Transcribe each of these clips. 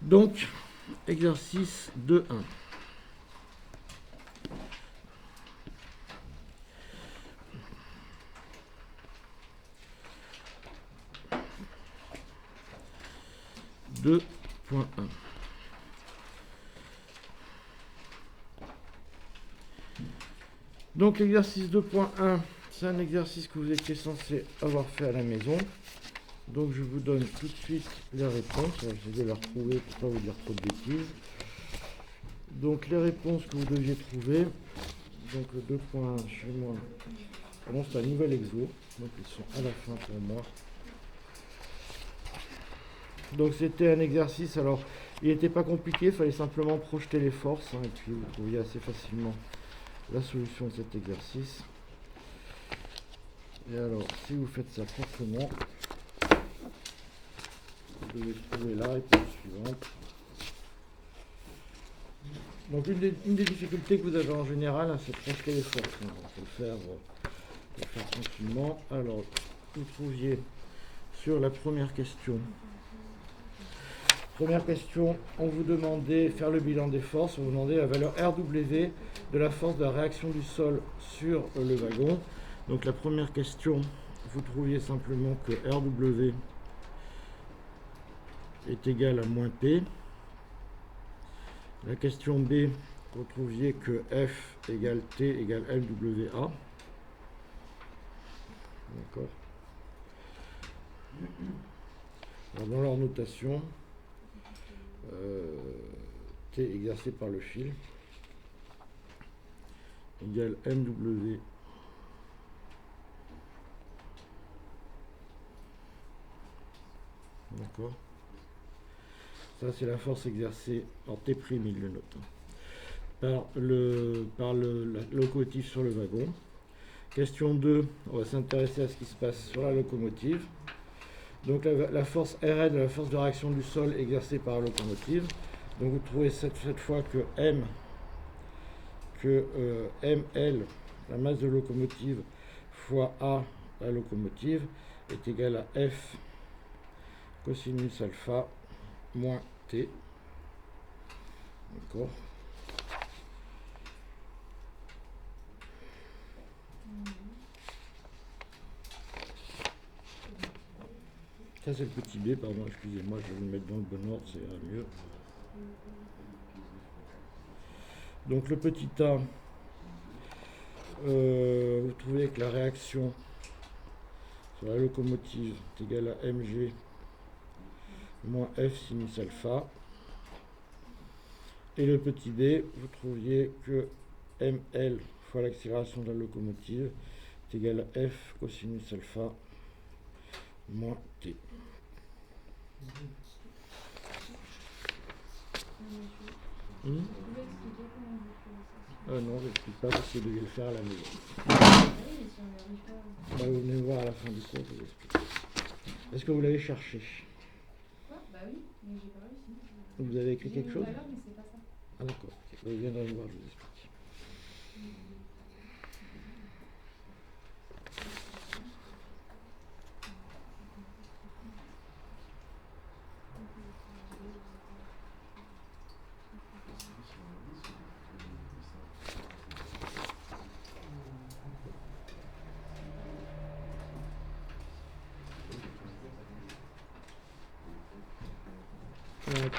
Donc, exercice 2.1. Donc l'exercice 2.1, c'est un exercice que vous étiez censé avoir fait à la maison. Donc je vous donne tout de suite les réponses. Je vais essayer de les retrouver pour ne pas vous dire trop de bêtises. Donc les réponses que vous deviez trouver. Donc le 2.1 chez moi. Bon, c'est un nouvel exo. Donc ils sont à la fin pour moi. Donc c'était un exercice, alors il n'était pas compliqué, il fallait simplement projeter les forces, et puis vous trouviez assez facilement la solution de cet exercice. Et alors, si vous faites ça proprement, vous devez trouver la réponse suivante. Donc une des difficultés que vous avez en général, hein, c'est de projeter les forces. Il faut le faire tranquillement. Alors, vous trouviez sur la première question. Première question, on vous demandait faire le bilan des forces, on vous demandait la valeur RW de la force de la réaction du sol sur le wagon. Donc la première question, vous trouviez simplement que RW est égal à moins P. La question B, vous trouviez que F égale T égale LWA. D'accord. Alors dans leur notation, T exercé par le fil égale MW d'accord. Ça c'est la force exercée en T', il le note, par la locomotive sur le wagon. Question 2, on va s'intéresser à ce qui se passe sur la locomotive. Donc la force Rn, la force de réaction du sol exercée par la locomotive. Donc vous trouvez cette fois que ML, la masse de locomotive, fois A, la locomotive, est égal à F cosinus alpha moins T. D'accord. Ça c'est le petit b, pardon, excusez-moi, je vais le mettre dans le bon ordre, ça ira mieux. Donc le petit a, vous trouvez que la réaction sur la locomotive est égale à mg moins f sinus alpha. Et le petit b, vous trouviez que ml fois l'accélération de la locomotive est égal à f cosinus alpha moins t. Non, je n'explique pas parce que vous deviez le faire à la maison. Vous venez me voir à la fin du cours, je vous explique. Est-ce que vous l'avez cherché? Bah oui, mais j'ai pas réussi. Vous avez écrit quelque chose? Mais c'est pas ça. Ah d'accord, vous viendrez me voir, je vous explique.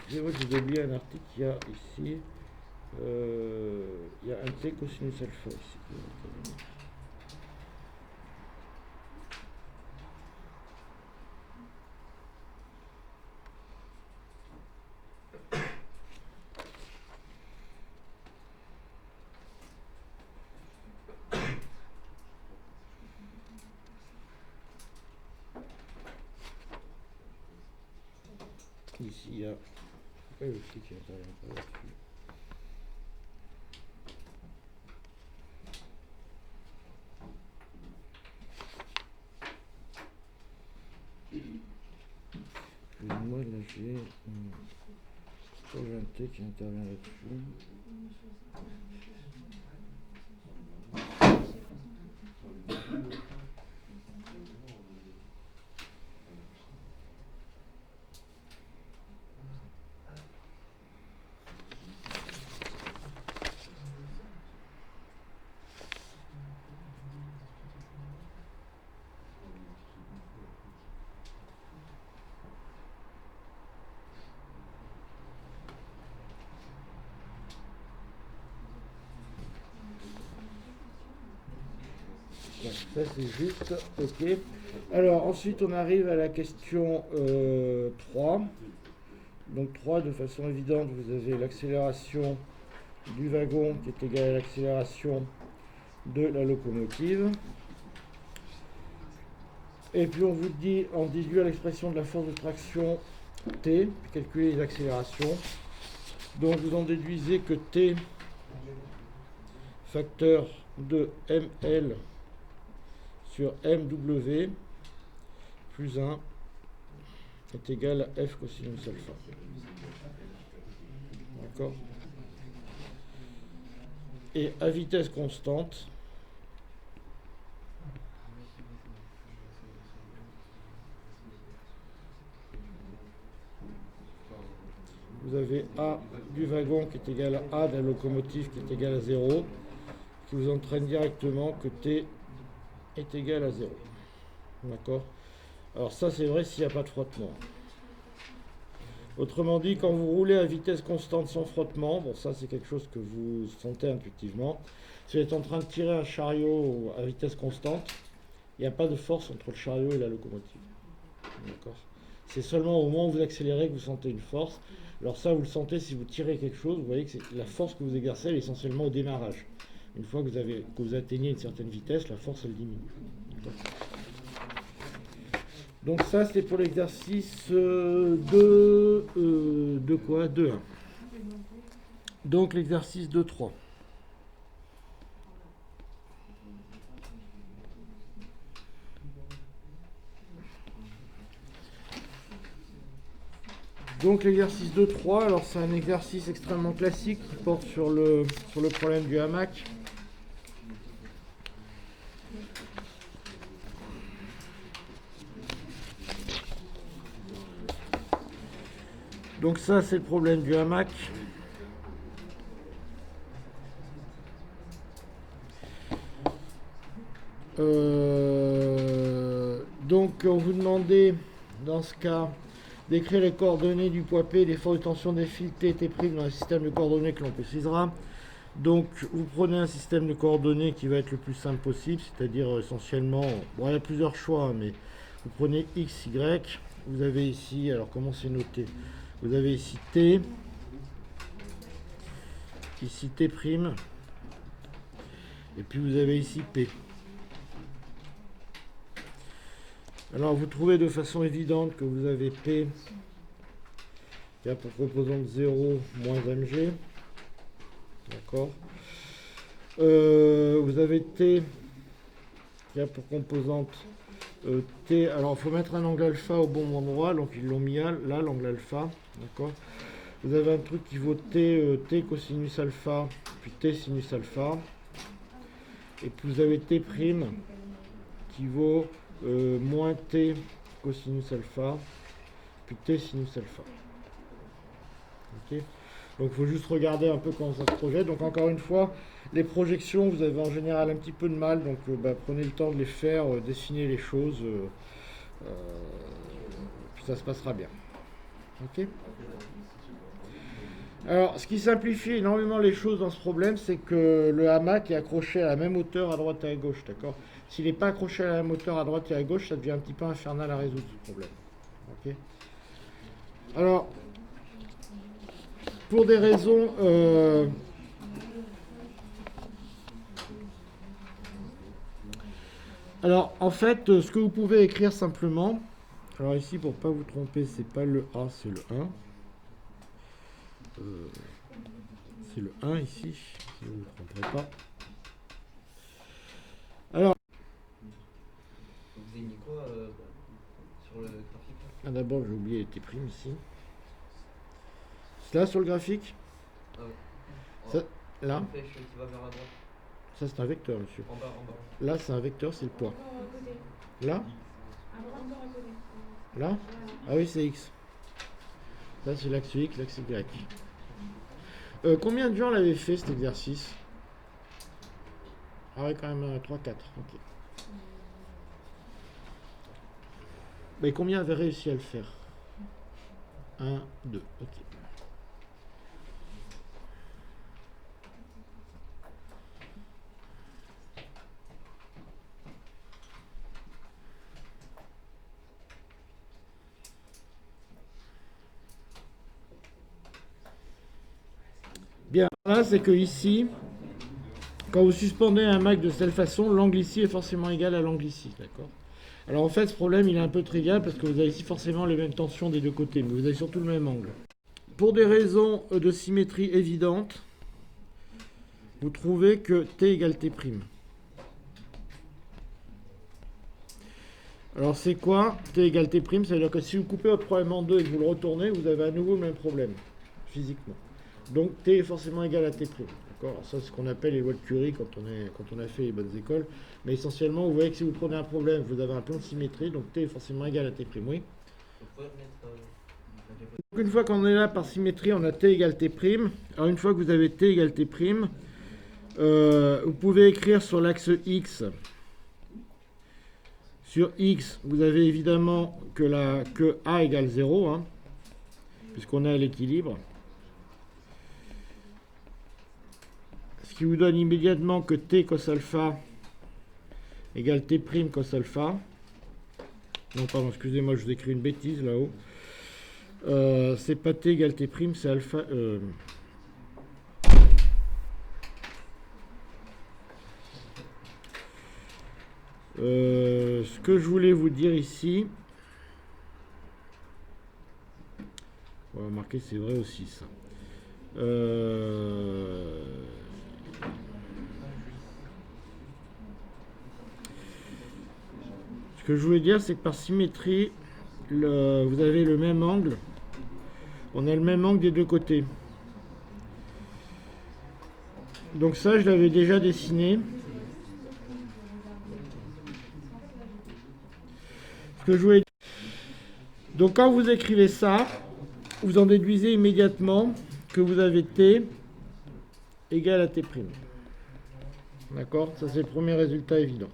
C'est vrai que j'ai oublié un article qu'il y a ici. Il y a un T cosinus alpha ici. Ici, il y a aussi qui intervient pas là-dessus. Moi, là, j'ai un T qui intervient là-dessus. Ça c'est juste, ok. Alors ensuite on arrive à la question 3. Donc 3, de façon évidente, vous avez l'accélération du wagon qui est égale à l'accélération de la locomotive. Et puis on vous dit, on déduit à l'expression de la force de traction T, calculer les accélérations. Donc vous en déduisez que T, facteur de ML sur MW plus 1 est égal à F cosinus alpha. D'accord? Et à vitesse constante, vous avez A du wagon qui est égal à A de la locomotive qui est égal à 0, qui vous entraîne directement que T est égal à 0. D'accord? Alors ça c'est vrai s'il n'y a pas de frottement. Autrement dit, quand vous roulez à vitesse constante sans frottement, bon ça c'est quelque chose que vous sentez intuitivement, si vous êtes en train de tirer un chariot à vitesse constante, il n'y a pas de force entre le chariot et la locomotive. D'accord? C'est seulement au moment où vous accélérez que vous sentez une force. Alors ça, vous le sentez si vous tirez quelque chose, vous voyez que la force que vous exercez, elle est essentiellement au démarrage. Une fois que vous atteignez une certaine vitesse, la force, elle diminue. Donc ça, c'est pour l'exercice 2, de quoi 2.1. Donc l'exercice 2.3. Donc l'exercice 2.3, alors c'est un exercice extrêmement classique qui porte sur le problème du hamac. Donc ça c'est le problème du hamac. Donc on vous demandait dans ce cas d'écrire les coordonnées du poids P, des forces de tension des fils T et T' dans un système de coordonnées que l'on précisera. Donc vous prenez un système de coordonnées qui va être le plus simple possible, c'est-à-dire essentiellement, bon il y a plusieurs choix, mais vous prenez X, Y, vous avez ici, alors comment c'est noté? Vous avez ici T, ici T', et puis vous avez ici P. Alors vous trouvez de façon évidente que vous avez P qui a pour composante 0 moins mg. D'accord. Vous avez T qui a pour composante T. Alors il faut mettre un angle alpha au bon endroit, donc ils l'ont mis là, l'angle alpha. D'accord. Vous avez un truc qui vaut T, T cosinus alpha, puis T sinus alpha. Et puis vous avez T' qui vaut moins T cosinus alpha, puis T sinus alpha. Ok. Donc il faut juste regarder un peu comment ça se projette. Donc encore une fois, les projections, vous avez en général un petit peu de mal, donc prenez le temps de les faire, dessiner les choses, puis ça se passera bien. Ok. Alors, ce qui simplifie énormément les choses dans ce problème, c'est que le hamac est accroché à la même hauteur à droite et à gauche, d'accord? S'il n'est pas accroché à la même hauteur à droite et à gauche, ça devient un petit peu infernal à résoudre ce problème. Ok. Alors, pour des raisons... Alors, en fait, ce que vous pouvez écrire simplement... Alors ici, pour ne pas vous tromper, c'est pas le A, c'est le 1. C'est le 1 ici, si vous ne vous tromperez pas. Alors... Vous avez mis quoi sur le graphique là? D'abord, j'ai oublié les T' ici. C'est là sur le graphique? Ah ouais. Ça, là? Une flèche qui va vers la droite. Ça, c'est un vecteur, monsieur. En bas, en bas. Là, c'est un vecteur, c'est le poids. Là? Là? Ah oui, c'est X. Ça, c'est l'axe X, l'axe Y. Combien de gens l'avaient fait, cet exercice? Ah ouais, quand même 3-4. Ok. Mais combien avaient réussi à le faire? 1, 2. Ok. Bien, là, c'est que ici, quand vous suspendez un Mac de cette façon, l'angle ici est forcément égal à l'angle ici, d'accord? Alors en fait, ce problème, il est un peu trivial parce que vous avez ici forcément les mêmes tensions des deux côtés, mais vous avez surtout le même angle. Pour des raisons de symétrie évidentes, vous trouvez que T égale T'. Alors c'est quoi T égale T'? Ça veut dire que si vous coupez votre problème en deux et que vous le retournez, vous avez à nouveau le même problème, physiquement. Donc T est forcément égal à T'. D'accord? Ça, c'est ce qu'on appelle les lois de Curie quand on a fait les bonnes écoles. Mais essentiellement, vous voyez que si vous prenez un problème, vous avez un plan de symétrie, donc T est forcément égal à T'. Oui. Vous pouvez remettre Donc une fois qu'on est là par symétrie, on a T égale T'. Alors une fois que vous avez T égale T', vous pouvez écrire sur l'axe X. Sur X, vous avez évidemment que A égale 0, hein, puisqu'on est à l'équilibre. Ce qui vous donne immédiatement que T cos alpha égale T' cos alpha. Non, pardon, excusez-moi, je vous écris une bêtise là-haut. C'est pas T égale T', c'est alpha. Ce que je voulais vous dire ici, on va remarquer, c'est vrai aussi ça. Ce que je voulais dire, c'est que par symétrie, vous avez le même angle. On a le même angle des deux côtés. Donc ça, je l'avais déjà dessiné. Ce que je voulais dire. Donc quand vous écrivez ça, vous en déduisez immédiatement que vous avez T égale à T'. D'accord? Ça, c'est le premier résultat évident.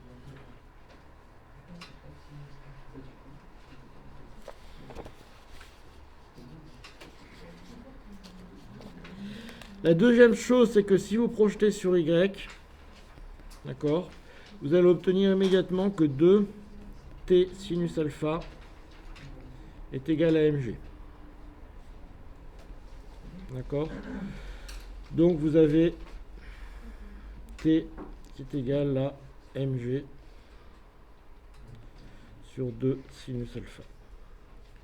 La deuxième chose, c'est que si vous projetez sur Y, d'accord, vous allez obtenir immédiatement que 2T sinus alpha est égal à mg. D'accord? Donc vous avez T qui est égal à mg sur 2 sinus alpha.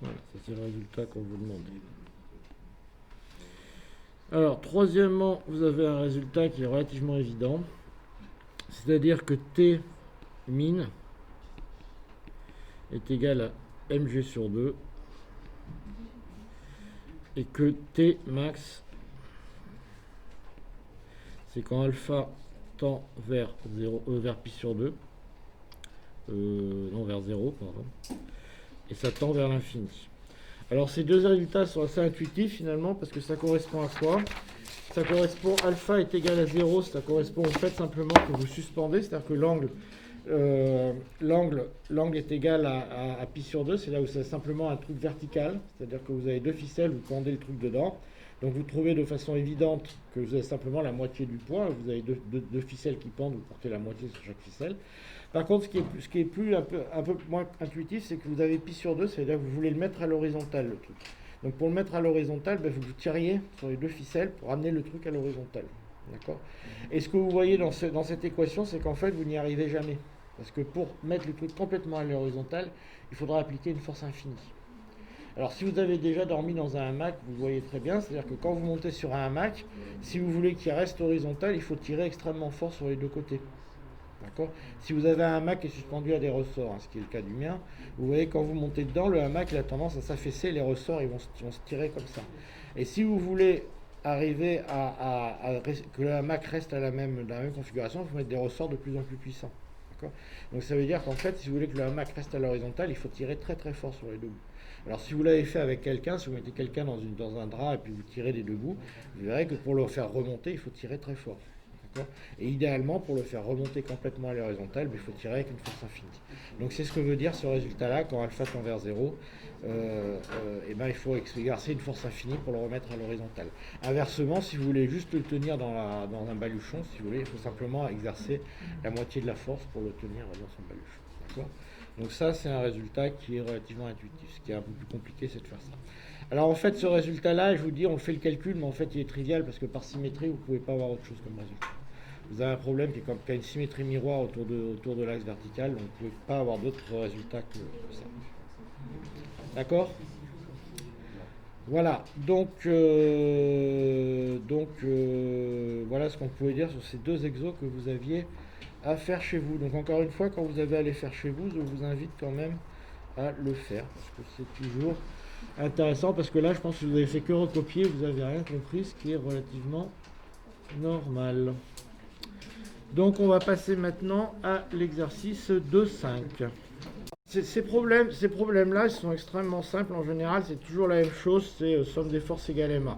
Voilà, ça c'est le résultat qu'on vous demande. Alors, troisièmement, vous avez un résultat qui est relativement évident. C'est-à-dire que T min est égal à mg sur 2 et que T max, c'est quand alpha tend vers 0, vers pi sur 2, non, vers 0, pardon, et ça tend vers l'infini. Alors ces deux résultats sont assez intuitifs finalement parce que ça correspond à quoi? Ça correspond, alpha est égal à 0, ça correspond au fait simplement que vous suspendez, c'est-à-dire que l'angle est égal à pi sur 2, c'est là où c'est simplement un truc vertical, c'est-à-dire que vous avez deux ficelles, vous pendez le truc dedans, donc vous trouvez de façon évidente que vous avez simplement la moitié du poids, vous avez deux ficelles qui pendent, vous portez la moitié sur chaque ficelle. Par contre, ce qui est plus un peu moins intuitif, c'est que vous avez pi sur 2, c'est-à-dire que vous voulez le mettre à l'horizontale, le truc. Donc pour le mettre à l'horizontale, il faut que vous tiriez sur les deux ficelles pour amener le truc à l'horizontale. D'accord? Et ce que vous voyez dans cette équation, c'est qu'en fait, vous n'y arrivez jamais. Parce que pour mettre le truc complètement à l'horizontale, il faudra appliquer une force infinie. Alors si vous avez déjà dormi dans un hamac, vous voyez très bien, c'est-à-dire que quand vous montez sur un hamac, si vous voulez qu'il reste horizontal, il faut tirer extrêmement fort sur les deux côtés. D'accord? Si vous avez un hamac qui est suspendu à des ressorts, hein, ce qui est le cas du mien, vous voyez quand vous montez dedans, le hamac il a tendance à s'affaisser, les ressorts ils vont se tirer comme ça. Et si vous voulez arriver que le hamac reste dans la même configuration, il faut mettre des ressorts de plus en plus puissants. D'accord? Donc ça veut dire qu'en fait, si vous voulez que le hamac reste à l'horizontale, il faut tirer très très fort sur les deux bouts. Alors si vous l'avez fait avec quelqu'un, si vous mettez quelqu'un dans un drap et puis vous tirez les deux bouts, vous verrez que pour le faire remonter, il faut tirer très fort. Et idéalement, pour le faire remonter complètement à l'horizontale, il faut tirer avec une force infinie. Donc c'est ce que veut dire ce résultat-là, quand alpha tend vers 0, il faut exercer une force infinie pour le remettre à l'horizontale. Inversement, si vous voulez juste le tenir dans un baluchon, si vous voulez, il faut simplement exercer la moitié de la force pour le tenir dans son baluchon. D'accord ? Donc ça, c'est un résultat qui est relativement intuitif. Ce qui est un peu plus compliqué, c'est de faire ça. Alors en fait, ce résultat-là, je vous dis, on fait le calcul, mais en fait, il est trivial parce que par symétrie, vous ne pouvez pas avoir autre chose comme résultat. Vous avez un problème qui est qu'il y a une symétrie miroir autour de l'axe vertical, donc vous ne pouvez pas avoir d'autres résultats que ça. D'accord? Voilà, donc voilà ce qu'on pouvait dire sur ces deux exos que vous aviez à faire chez vous. Donc encore une fois, quand vous avez à les faire chez vous, je vous invite quand même à le faire, parce que c'est toujours intéressant, parce que là, je pense que vous avez fait que recopier, vous n'avez rien compris, ce qui est relativement normal. Donc on va passer maintenant à l'exercice 2.5. Ces problèmes-là, ils sont extrêmement simples. En général, c'est toujours la même chose, c'est somme des forces égale MA.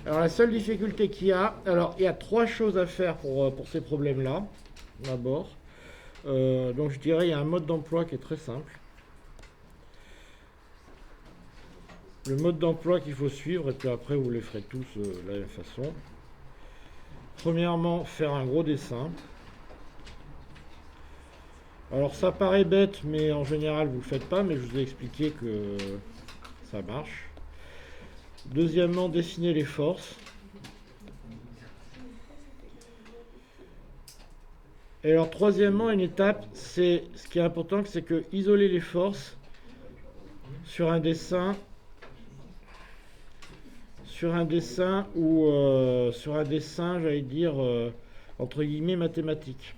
Alors la seule difficulté qu'il y a, alors il y a trois choses à faire pour ces problèmes-là. D'abord, donc je dirais il y a un mode d'emploi qui est très simple. Le mode d'emploi qu'il faut suivre, et puis après vous les ferez tous de la même façon. Premièrement, faire un gros dessin. Alors ça paraît bête, mais en général vous ne le faites pas, mais je vous ai expliqué que ça marche. Deuxièmement, dessiner les forces. Et alors troisièmement, une étape, c'est ce qui est important, c'est que isoler les forces sur un dessin ou sur un dessin, j'allais dire entre guillemets mathématique.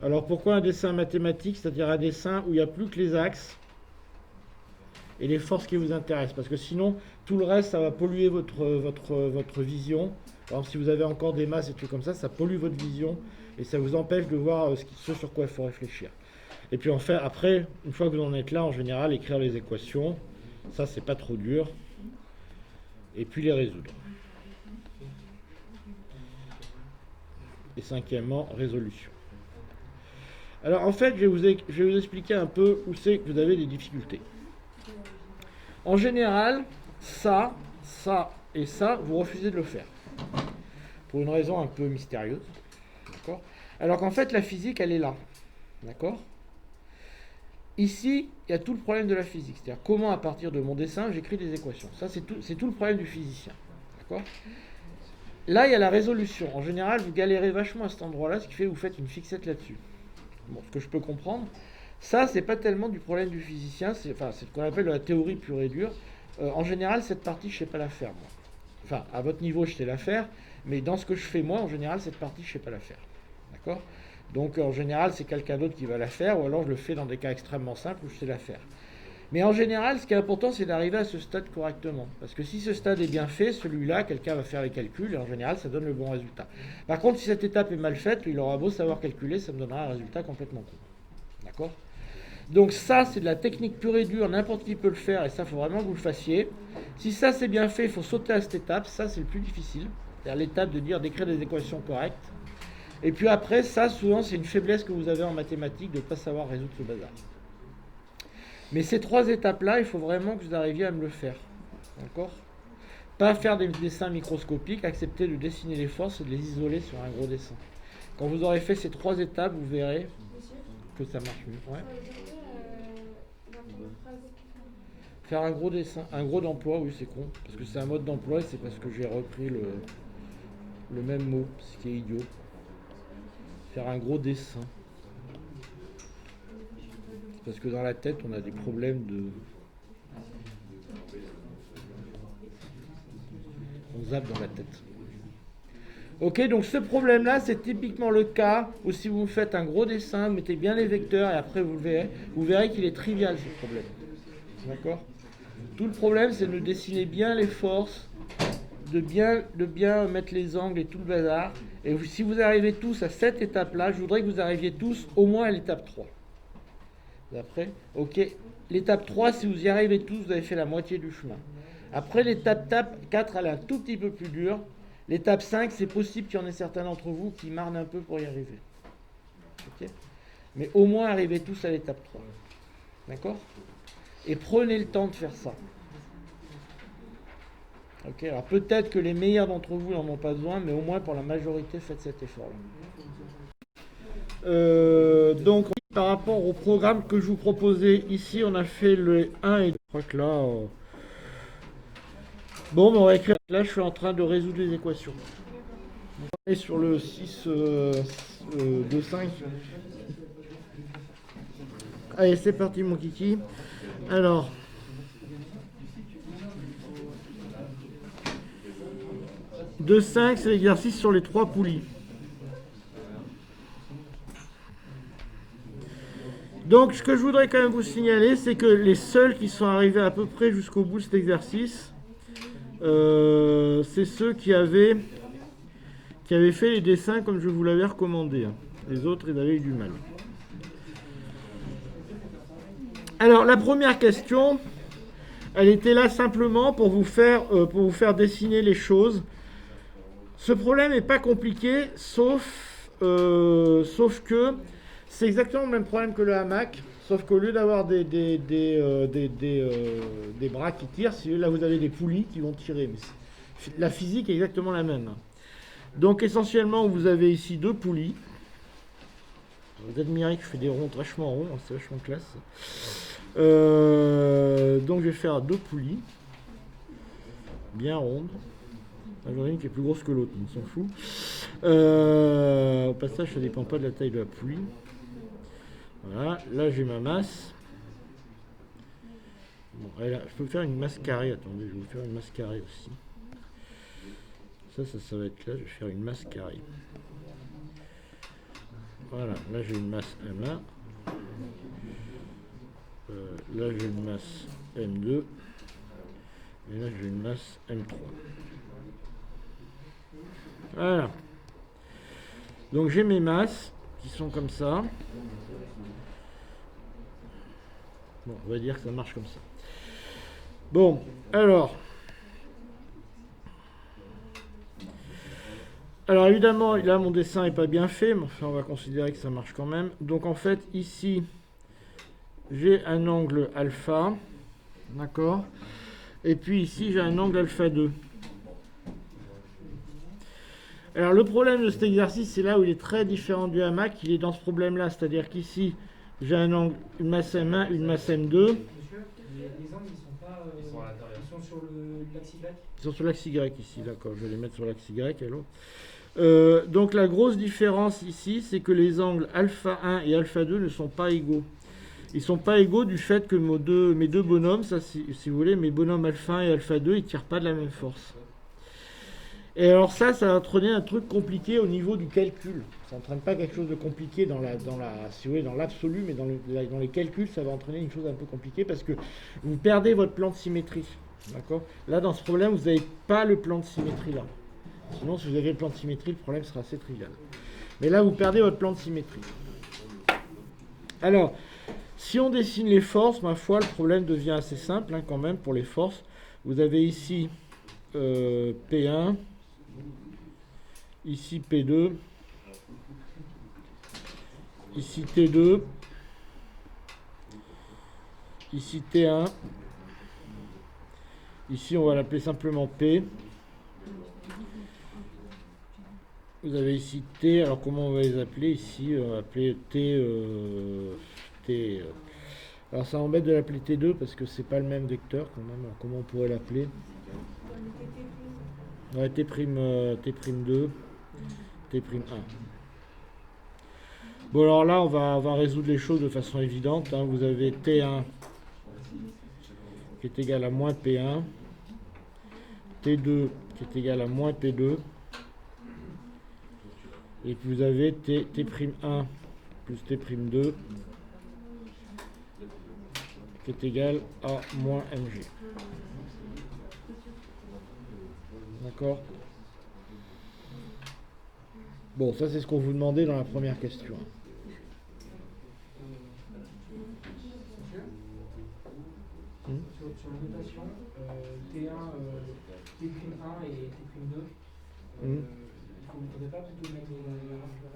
Alors pourquoi un dessin mathématique, c'est-à-dire un dessin où il n'y a plus que les axes et les forces qui vous intéressent, parce que sinon tout le reste ça va polluer votre vision. Par exemple, si vous avez encore des masses et tout comme ça pollue votre vision et ça vous empêche de voir ce sur quoi il faut réfléchir. Et puis enfin, après, une fois que vous en êtes là, en général, écrire les équations, ça c'est pas trop dur, et puis les résoudre. Et cinquièmement, résolution. Alors en fait, je vais vous expliquer un peu où c'est que vous avez des difficultés. En général, ça et ça, vous refusez de le faire. Pour une raison un peu mystérieuse. D'accord ? Alors qu'en fait, la physique, elle est là. D'accord ? Ici, il y a tout le problème de la physique. C'est-à-dire comment, à partir de mon dessin, j'écris des équations. Ça, c'est tout le problème du physicien. D'accord ? Là, il y a la résolution. En général, vous galérez vachement à cet endroit-là, ce qui fait que vous faites une fixette là-dessus. Bon, ce que je peux comprendre. Ça, c'est pas tellement du problème du physicien, c'est ce qu'on appelle la théorie pure et dure. En général, cette partie, je sais pas la faire, moi. Enfin, à votre niveau, je sais la faire, mais dans ce que je fais, moi, en général, cette partie, je sais pas la faire. D'accord ? Donc, en général, c'est quelqu'un d'autre qui va la faire, ou alors je le fais dans des cas extrêmement simples où je sais la faire. Mais en général, ce qui est important, c'est d'arriver à ce stade correctement. Parce que si ce stade est bien fait, celui-là, quelqu'un va faire les calculs, et en général, ça donne le bon résultat. Par contre, si cette étape est mal faite, il aura beau savoir calculer, ça me donnera un résultat complètement con. D'accord ? Donc ça, c'est de la technique pure et dure, n'importe qui peut le faire, et ça, il faut vraiment que vous le fassiez. Si ça, c'est bien fait, il faut sauter à cette étape, ça, c'est le plus difficile. C'est-à-dire l'étape d'écrire des équations correctes. Et puis après, ça, souvent, c'est une faiblesse que vous avez en mathématiques de ne pas savoir résoudre ce bazar. Mais ces trois étapes-là, il faut vraiment que vous arriviez à me le faire. D'accord ? Pas faire des dessins microscopiques, accepter de dessiner les forces et de les isoler sur un gros dessin. Quand vous aurez fait ces trois étapes, vous verrez que ça marche mieux. Ouais. Faire un gros dessin, un gros d'emploi, oui, c'est con. Parce que c'est un mode d'emploi et c'est parce que j'ai repris le même mot, ce qui est idiot. Faire un gros dessin. Parce que dans la tête, on a des problèmes de... On zappe dans la tête. Ok, donc ce problème-là, c'est typiquement le cas où si vous faites un gros dessin, mettez bien les vecteurs et après vous verrez qu'il est trivial ce problème. D'accord ? Tout le problème, c'est de dessiner bien les forces, de bien mettre les angles et tout le bazar. Et si vous arrivez tous à cette étape-là, je voudrais que vous arriviez tous au moins à l'étape 3. Après, ok. L'étape 3, si vous y arrivez tous, vous avez fait la moitié du chemin. Après, l'étape 4, elle est un tout petit peu plus dure. L'étape 5, c'est possible qu'il y en ait certains d'entre vous qui marnent un peu pour y arriver. Ok ? Mais au moins, arrivez tous à l'étape 3. D'accord ? Et prenez le temps de faire ça. Ok ? Alors peut-être que les meilleurs d'entre vous n'en ont pas besoin, mais au moins pour la majorité, faites cet effort-là. Donc, par rapport au programme que je vous proposais, ici, on a fait le 1 et 2. Je crois que là, Bon, on va écrire. Là, je suis en train de résoudre les équations. On est sur le 6, 2, 5. Allez, c'est parti, mon kiki. Alors. Deux 5, c'est l'exercice sur les 3 poulies. Donc, ce que je voudrais quand même vous signaler, c'est que les seuls qui sont arrivés à peu près jusqu'au bout de cet exercice, c'est ceux qui avaient fait les dessins comme je vous l'avais recommandé. Les autres, ils avaient eu du mal. Alors, la première question, elle était là simplement pour vous faire dessiner les choses. Ce problème n'est pas compliqué, sauf que c'est exactement le même problème que le hamac, sauf qu'au lieu d'avoir des bras qui tirent, là vous avez des poulies qui vont tirer. Mais la physique est exactement la même. Donc essentiellement, vous avez ici 2 poulies. Vous admirez que je fais des ronds vachement ronds, c'est vachement classe. Donc je vais faire 2 poulies, bien rondes. J'en ai une qui est plus grosse que l'autre, on s'en fout. Au passage, ça ne dépend pas de la taille de la poulie. Voilà, là j'ai ma masse. Bon, je peux faire une masse carrée, attendez, je vais vous faire une masse carrée aussi. Ça va être là, je vais faire une masse carrée. Voilà, là j'ai une masse M1. Là j'ai une masse M2. Et là j'ai une masse M3. Voilà. Donc j'ai mes masses qui sont comme ça. Bon, on va dire que ça marche comme ça. Bon, alors évidemment, là mon dessin n'est pas bien fait, mais enfin on va considérer que ça marche quand même. Donc en fait, ici, j'ai un angle alpha, d'accord? Et puis ici, j'ai un angle alpha 2. Alors le problème de cet exercice, c'est là où il est très différent du hamac, il est dans ce problème-là, c'est-à-dire qu'ici, j'ai un angle, une masse M1, une masse M2. Monsieur, les angles, ils sont pas... ils sont à l'intérieur. Ils sont sur l'axe Y. Ils sont sur l'axe Y ici, d'accord, je vais les mettre sur l'axe Y alors. Donc la grosse différence ici, c'est que les angles alpha 1 et alpha 2 ne sont pas égaux. Ils ne sont pas égaux du fait que mes deux bonhommes, ça, si vous voulez, mes bonhommes alpha 1 et alpha 2, ils ne tirent pas de la même force. Et alors ça va entraîner un truc compliqué au niveau du calcul. Ça n'entraîne pas quelque chose de compliqué si vous voulez, dans l'absolu, mais dans les calculs, ça va entraîner une chose un peu compliquée parce que vous perdez votre plan de symétrie. D'accord ? Là, dans ce problème, vous n'avez pas le plan de symétrie là. Sinon, si vous avez le plan de symétrie, le problème sera assez trivial. Mais là, vous perdez votre plan de symétrie. Alors, si on dessine les forces, ma foi, le problème devient assez simple quand même pour les forces. Vous avez ici P1, ici P2, ici T2, ici T1, ici on va l'appeler simplement P. Vous avez ici T, alors comment on va les appeler ici? On va appeler T. Alors ça embête de l'appeler T2 parce que c'est pas le même vecteur quand même. Alors comment on pourrait l'appeler? Ouais, T'2, T'1. Bon alors là on va résoudre les choses de façon évidente. Vous avez T1 qui est égal à moins P1, T2 qui est égal à moins P2. Et puis vous avez T'1 plus T'2 qui est égal à moins Mg. D'accord? Bon, ça c'est ce qu'on vous demandait dans la première question. Sur la notation, T1, T'1 et T'2, il ne faudrait pas plutôt mettre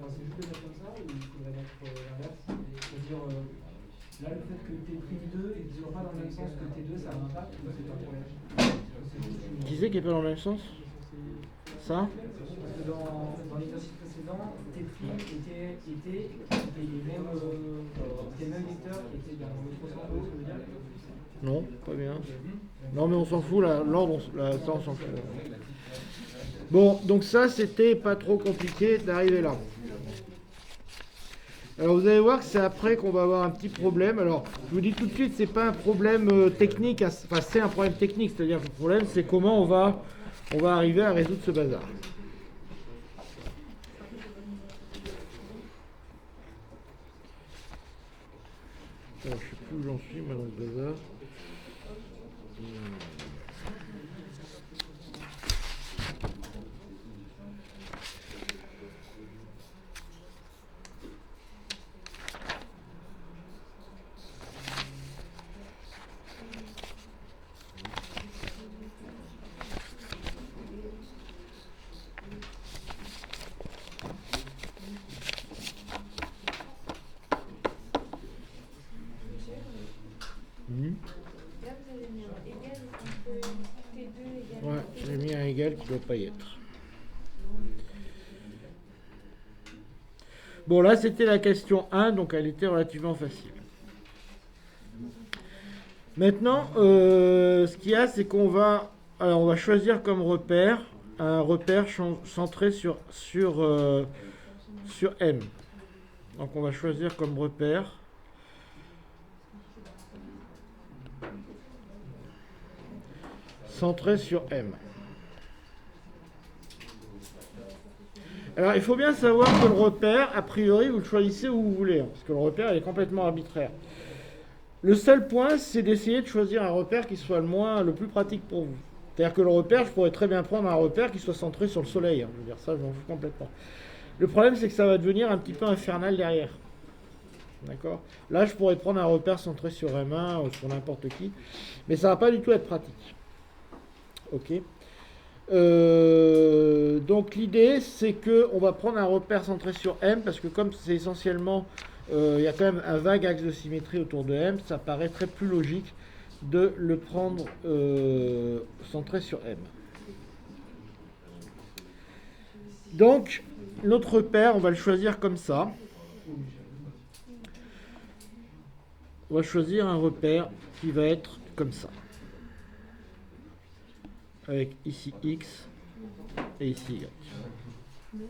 c'est juste de mettre comme ça ou il faudrait mettre l'inverse? C'est-à-dire, là, le fait que T'2 ne soit pas dans le même sens que T2, ça a un impact ou c'est pas un problème? Qui c'est qui n'est pas dans le même sens? Ça? Parce que dans l'exercice précédent, T1 étaient les mêmes vecteurs qui étaient dans l'autre sens, vous voyez ce que je veux dire? Non, pas bien. Non, mais on s'en fout, là, l'ordre, ça, on s'en fout. Bon, donc ça, c'était pas trop compliqué d'arriver là. Alors, vous allez voir que c'est après qu'on va avoir un petit problème. Alors, je vous dis tout de suite, c'est pas un problème technique, enfin, c'est un problème technique, c'est-à-dire que le problème, c'est comment on va arriver à résoudre ce bazar. Alors, je sais plus où j'en suis, moi, dans le bazar. Là, vous avez mis un égal entre T2 égale. Ouais, j'ai mis un égal qui ne doit pas y être. Bon, là, c'était la question 1, donc elle était relativement facile. Maintenant, ce qu'il y a, c'est qu'on va... Alors, on va choisir comme repère un repère centré sur M. Donc, on va choisir comme repère... centré sur M. Alors, il faut bien savoir que le repère, a priori, vous le choisissez où vous voulez, hein, parce que le repère, il est complètement arbitraire. Le seul point, c'est d'essayer de choisir un repère qui soit le plus pratique pour vous. C'est-à-dire que le repère, je pourrais très bien prendre un repère qui soit centré sur le soleil. Hein, je veux dire, ça, je m'en fous complètement. Le problème, c'est que ça va devenir un petit peu infernal derrière. D'accord? Là, je pourrais prendre un repère centré sur M1 ou sur n'importe qui, mais ça va pas du tout être pratique. Ok. Donc l'idée c'est que on va prendre un repère centré sur M parce que comme c'est essentiellement il y a quand même un vague axe de symétrie autour de M, ça paraît très plus logique de le prendre centré sur M. Donc notre repère, on va le choisir comme ça. On va choisir un repère qui va être comme ça. Avec ici X et ici Y.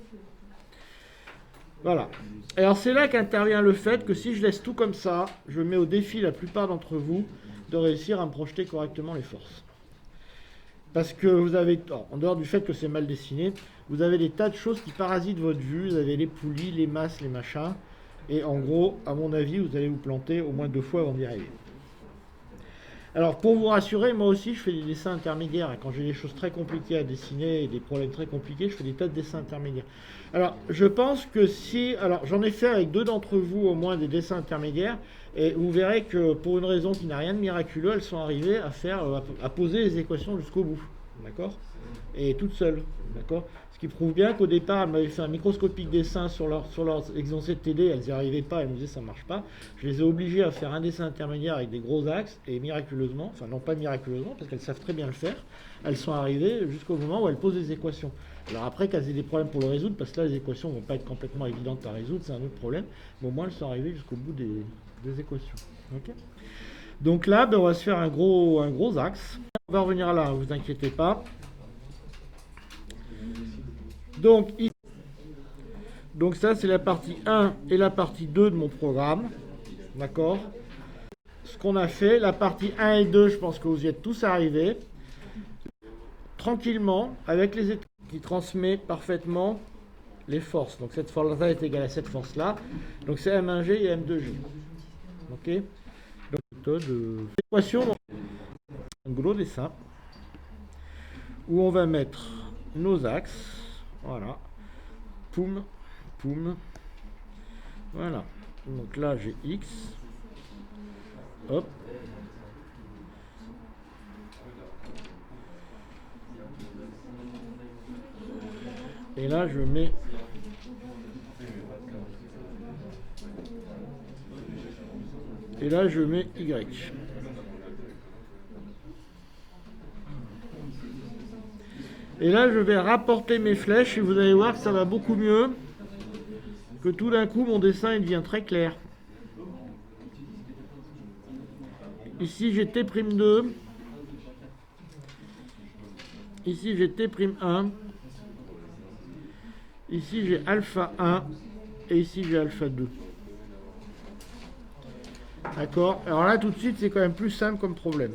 Voilà. Alors c'est là qu'intervient le fait que si je laisse tout comme ça, je mets au défi la plupart d'entre vous de réussir à me projeter correctement les forces. Parce que vous avez, en dehors du fait que c'est mal dessiné, vous avez des tas de choses qui parasitent votre vue, vous avez les poulies, les masses, les machins, et en gros, à mon avis, vous allez vous planter au moins 2 fois avant d'y arriver. Alors, pour vous rassurer, moi aussi, je fais des dessins intermédiaires. Quand j'ai des choses très compliquées à dessiner et des problèmes très compliqués, je fais des tas de dessins intermédiaires. Alors, je pense que si... Alors, j'en ai fait avec 2 d'entre vous, au moins, des dessins intermédiaires. Et vous verrez que, pour une raison qui n'a rien de miraculeux, elles sont arrivées à poser les équations jusqu'au bout. D'accord? Et toutes seules. D'accord? Ce qui prouve bien qu'au départ, elles m'avaient fait un microscopique dessin sur leurs exoncés de TD, elles n'y arrivaient pas, elles me disaient ça ne marche pas. Je les ai obligées à faire un dessin intermédiaire avec des gros axes, et miraculeusement, enfin non pas miraculeusement, parce qu'elles savent très bien le faire, elles sont arrivées jusqu'au moment où elles posent des équations. Alors après, qu'elles aient des problèmes pour le résoudre, parce que là, les équations ne vont pas être complètement évidentes à résoudre, c'est un autre problème, mais au moins elles sont arrivées jusqu'au bout des équations. Okay. Donc là, on va se faire un gros axe. On va revenir là, ne vous inquiétez pas. Donc ça, c'est la partie 1 et la partie 2 de mon programme. D'accord? Ce qu'on a fait, la partie 1 et 2, je pense que vous y êtes tous arrivés. Tranquillement, avec les étapes qui transmet parfaitement les forces. Donc cette force-là est égale à cette force-là. Donc c'est M1G et M2G. Ok? Donc méthode d'équation, un gros dessin où on va mettre nos axes. Voilà, poum, poum, voilà, donc là j'ai X, hop, et là je mets, Y. Et là, je vais rapporter mes flèches et vous allez voir que ça va beaucoup mieux. que tout d'un coup mon dessin il devient très clair. Ici j'ai T'2. Ici j'ai T'1. Ici j'ai alpha 1. Et ici j'ai alpha 2. D'accord? Alors là tout de suite c'est quand même plus simple comme problème.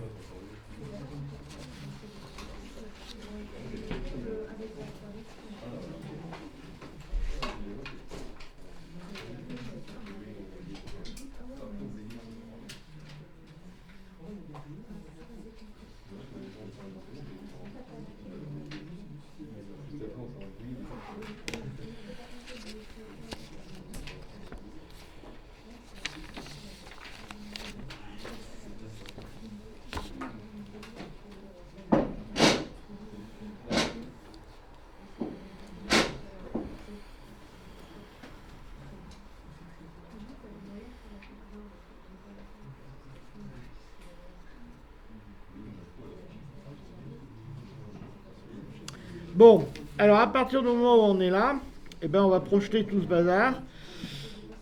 Bon, alors à partir du moment où on est là, eh ben on va projeter tout ce bazar.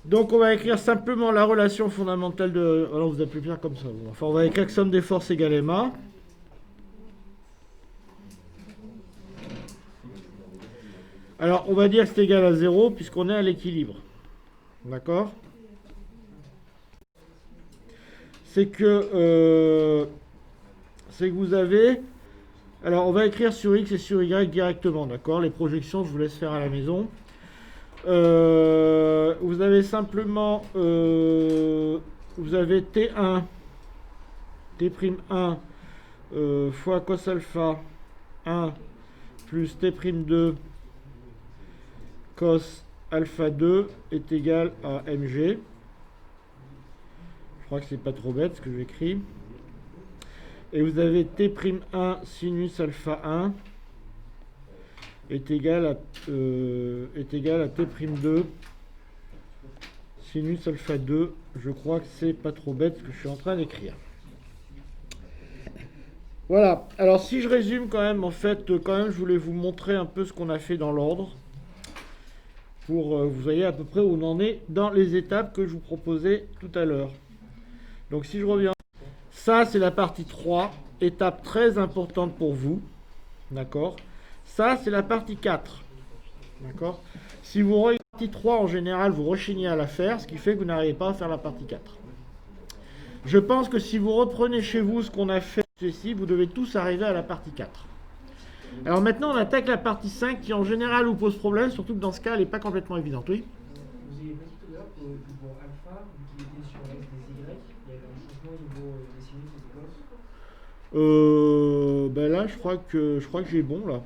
Donc on va écrire simplement la relation fondamentale de... Alors vous appelez bien comme ça. Enfin on va écrire que somme des forces égale MA. Alors on va dire que c'est égal à 0 puisqu'on est à l'équilibre. D'accord? C'est que vous avez... Alors, on va écrire sur X et sur Y directement, d'accord? Les projections, je vous laisse faire à la maison. Vous avez simplement... vous avez T1, T'1 fois cos alpha 1 plus T'2 cos alpha 2 est égal à mg. Je crois que c'est pas trop bête ce que j'écris. Et vous avez T'1 sinus alpha 1 est égal à T'2 sinus alpha 2. Je crois que c'est pas trop bête ce que je suis en train d'écrire. Voilà. Alors si je résume quand même, en fait, je voulais vous montrer un peu ce qu'on a fait dans l'ordre. Pour vous voyez à peu près où on en est dans les étapes que je vous proposais tout à l'heure. Donc si je reviens... Ça, c'est la partie 3, étape très importante pour vous. D'accord? Ça, c'est la partie 4. D'accord? Si vous regardez la partie 3, en général, vous rechignez à la faire, ce qui fait que vous n'arrivez pas à faire la partie 4. Je pense que si vous reprenez chez vous ce qu'on a fait ici, vous devez tous arriver à la partie 4. Alors maintenant, on attaque la partie 5 qui, en général, vous pose problème, surtout que dans ce cas, elle n'est pas complètement évidente. Oui? Vous avez dit tout à l'heure que pour alpha, vu qu'il était sur l'axe des y, il y avait un changement au niveau des sinus et des cos. Ben là, je crois que j'ai bon là.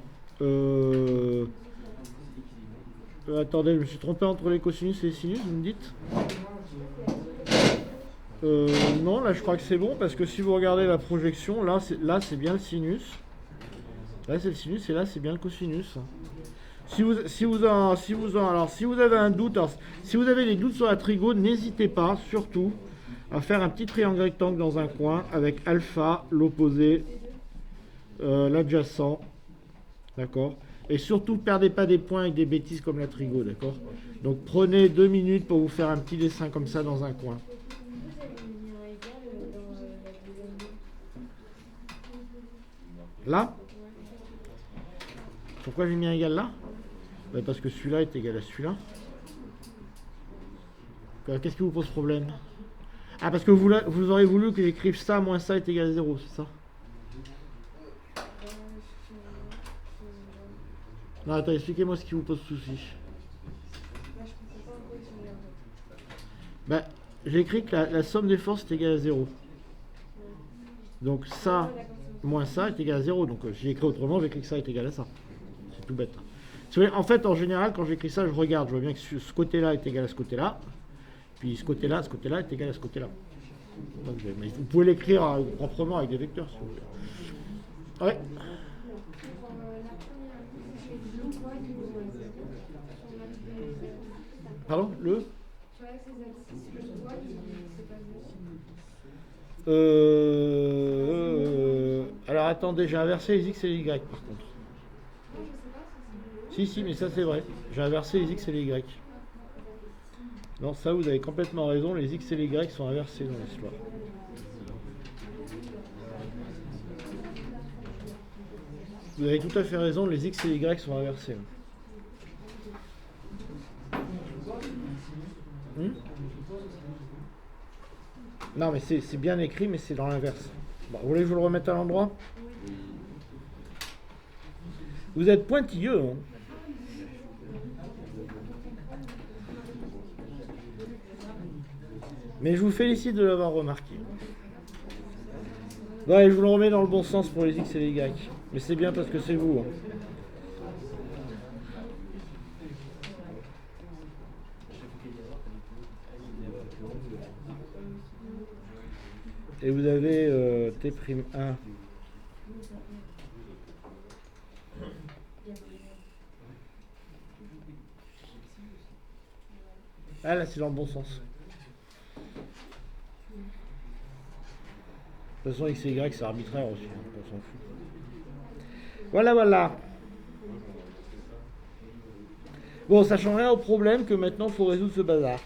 Attendez, je me suis trompé entre les cosinus et les sinus, vous me dites? Non, là je crois que c'est bon parce que si vous regardez la projection, là c'est bien le sinus. Là c'est le sinus et là c'est bien le cosinus. Si vous avez un doute, alors, si vous avez des doutes sur la trigo, n'hésitez pas, surtout, à faire un petit triangle rectangle dans un coin avec alpha, l'opposé, l'adjacent, d'accord? Et surtout, perdez pas des points avec des bêtises comme la trigo, d'accord? Donc prenez 2 minutes pour vous faire un petit dessin comme ça dans un coin. Vous avez mis un égal dans la deuxième ligne. Là? Pourquoi j'ai mis un égal là? Ben parce que celui-là est égal à celui-là. Qu'est-ce qui vous pose problème? Ah, parce que vous aurez voulu que j'écrive ça moins ça est égal à 0, c'est ça? Non, attends, expliquez-moi ce qui vous pose souci. Là, je comprends pas pourquoi ils sont là. Ben, j'ai écrit que la somme des forces est égale à 0. Donc ça, moins ça est égal à 0. Donc j'ai écrit autrement, j'ai écrit que ça est égal à ça. C'est tout bête. En fait, en général, quand j'écris ça, je regarde. Je vois bien que ce côté-là est égal à ce côté-là. Puis ce côté-là est égal à ce côté-là. Donc, mais vous pouvez l'écrire proprement avec des vecteurs, si vous voulez. Ouais. Pour la première ligne, c'est le poids du Pardon? Le? sur l'axe des abscisses, le poids, c'est pas juste. Alors attendez, j'ai inversé les x et les y par contre. Non, je sais pas si c'est le. Si, mais ça c'est vrai. J'ai inversé les x et les y. Non, ça vous avez complètement raison, les X et les Y sont inversés dans l'histoire. Vous avez tout à fait raison, les X et les Y sont inversés. Non, mais c'est bien écrit, mais c'est dans l'inverse. Bon, vous voulez que je vous le remette à l'endroit? Vous êtes pointilleux, hein? Mais je vous félicite de l'avoir remarqué. Bon, allez, je vous le remets dans le bon sens pour les X et les Y. Mais c'est bien parce que c'est vous. Hein. Et vous avez T'1. Ah là, c'est dans le bon sens. De toute façon, X et Y, c'est arbitraire aussi, hein, on s'en fout. Voilà, voilà. Bon, ça change rien au problème que maintenant, il faut résoudre ce bazar.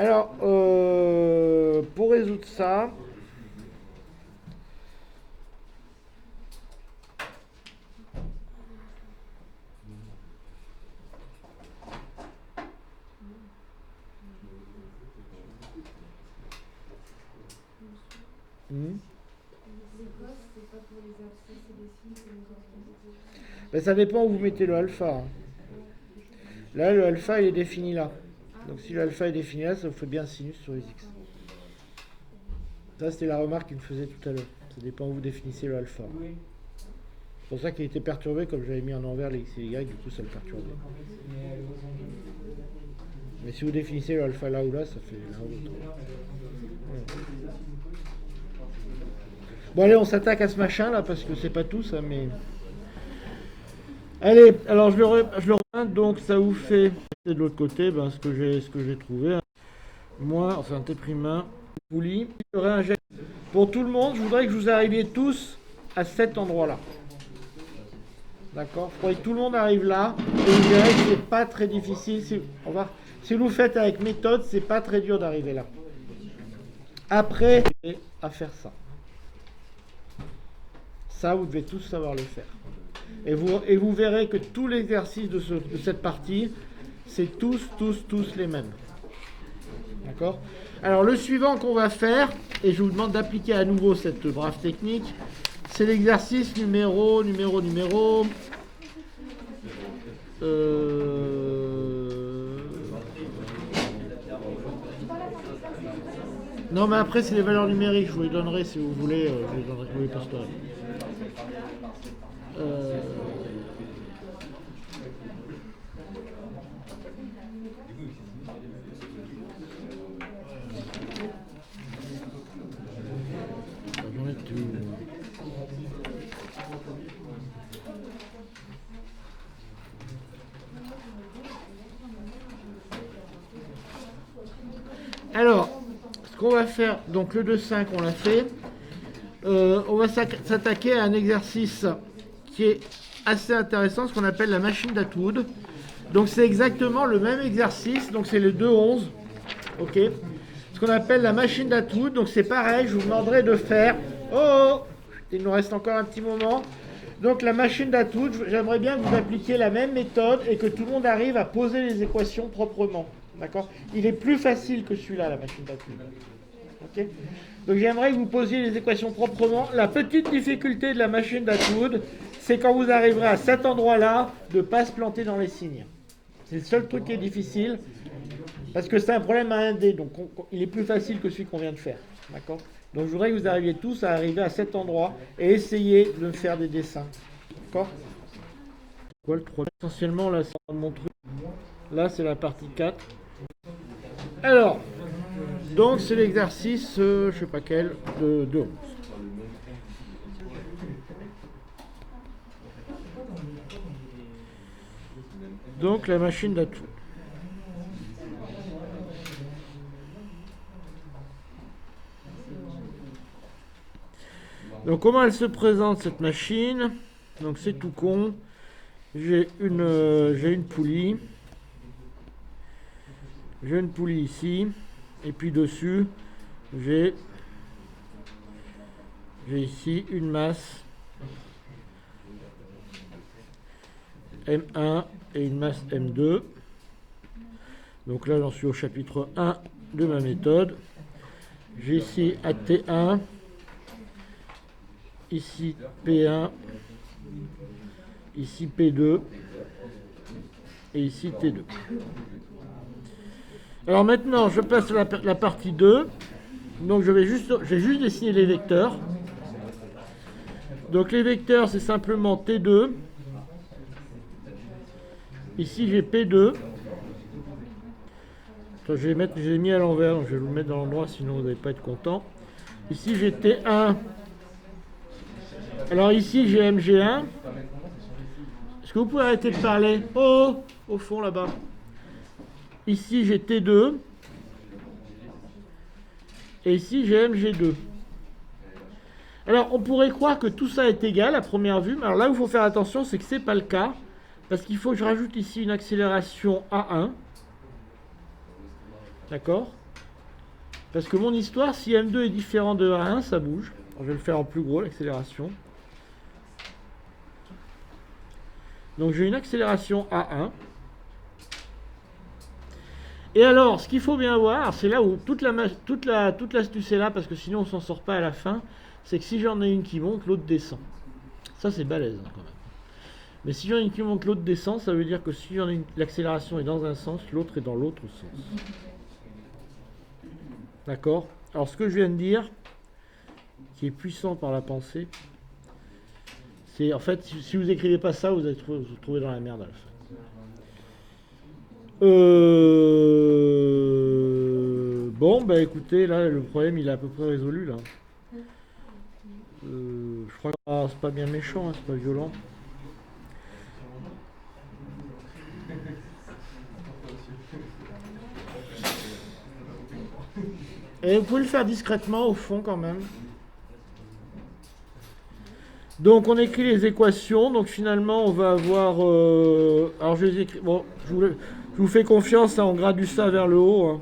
Alors, pour résoudre ça, ben, ça dépend où vous mettez le alpha. Hein. Là, le alpha, il est défini là. Donc si le alpha est défini là, ça vous fait bien sinus sur les x. Ça, c'était la remarque qu'il me faisait tout à l'heure. Ça dépend où vous définissez le alpha. C'est pour ça qu'il était perturbé, comme j'avais mis en envers les x et les y, du coup ça le perturbait. Mais si vous définissez le alpha là ou là, ça fait l'un ou l'autre. Ouais. Bon allez, on s'attaque à ce machin là, parce que c'est pas tout ça, mais... Allez, alors je le remets, donc ça vous fait de l'autre côté ben, ce que j'ai trouvé. Moi, enfin T'1, vous lis, je réinjecte. Pour tout le monde, je voudrais que vous arriviez tous à cet endroit-là. D'accord? Il faudrait que tout le monde arrive là, et vous verrez que c'est pas très difficile. Si vous le faites avec méthode, c'est pas très dur d'arriver là. Après, à faire ça. Ça, vous devez tous savoir le faire. Et vous verrez que tous les exercices de cette partie, c'est tous les mêmes. D'accord? Alors le suivant qu'on va faire, et je vous demande d'appliquer à nouveau cette brave technique, c'est l'exercice numéro. Non mais après c'est les valeurs numériques, je vous les donnerai si vous voulez, je vous les posterai. Alors, ce qu'on va faire, donc le 2-5 on l'a fait, on va s'attaquer à un exercice qui est assez intéressant, ce qu'on appelle la machine d'Atwood. Donc c'est exactement le même exercice, donc c'est le 2-11, ok. Ce qu'on appelle la machine d'Atwood, donc c'est pareil, je vous demanderai de faire, il nous reste encore un petit moment. Donc la machine d'Atwood, j'aimerais bien que vous appliquiez la même méthode et que tout le monde arrive à poser les équations proprement. D'accord? Il est plus facile que celui-là, la machine d'Atwood. Ok? Donc j'aimerais que vous posiez les équations proprement. La petite difficulté de la machine d'Atwood, c'est quand vous arriverez à cet endroit-là, de ne pas se planter dans les signes. C'est le seul truc qui est difficile, parce que c'est un problème à 1D, donc il est plus facile que celui qu'on vient de faire. D'accord? Donc je voudrais que vous arriviez tous à arriver à cet endroit et essayer de me faire des dessins. D'accord? Quoi le 3? Essentiellement, là, c'est mon truc. Là, c'est la partie 4. Alors, donc c'est l'exercice, je sais pas quel, de 11. Donc la machine d'atout. Donc comment elle se présente cette machine? Donc c'est tout con. J'ai une poulie. J'ai une poulie ici. Et puis dessus, j'ai ici une masse M1 et une masse M2. Donc là, j'en suis au chapitre 1 de ma méthode. J'ai ici AT1, ici P1, ici P2 et ici T2. Alors maintenant, je passe à la partie 2. Donc j'ai juste dessiné les vecteurs. Donc les vecteurs, c'est simplement T2. Ici, j'ai P2. Attends, je l'ai mis à l'envers, donc je vais vous le mettre dans l'endroit, sinon vous n'allez pas être content. Ici, j'ai T1. Alors ici, j'ai MG1. Est-ce que vous pouvez arrêter de parler? Oh, au fond, là-bas. Ici, j'ai T2. Et ici, j'ai MG2. Alors, on pourrait croire que tout ça est égal à première vue, mais alors là où il faut faire attention, c'est que ce n'est pas le cas. Parce qu'il faut que je rajoute ici une accélération A1. D'accord? Parce que mon histoire, si M2 est différent de A1, ça bouge. Alors, je vais le faire en plus gros, l'accélération. Donc j'ai une accélération A1. Et alors, ce qu'il faut bien voir, c'est là où toute l'astuce est là, parce que sinon on s'en sort pas à la fin, c'est que si j'en ai une qui monte, l'autre descend. Ça c'est balèze hein, quand même. Mais si j'en ai une qui monte, l'autre descend, ça veut dire que si j'en ai l'accélération est dans un sens, l'autre est dans l'autre sens. D'accord? Alors ce que je viens de dire, qui est puissant par la pensée, c'est en fait, si vous écrivez pas ça, vous allez vous trouver dans la merde à la fin. Bon, bah écoutez, là, le problème, il est à peu près résolu, là. Je crois que c'est pas bien méchant, hein, c'est pas violent. Et vous pouvez le faire discrètement, au fond, quand même. Donc, on écrit les équations. Donc, finalement, on va avoir... alors, je les écris... Bon, je vous fais confiance, hein, on gradue ça vers le haut. Hein.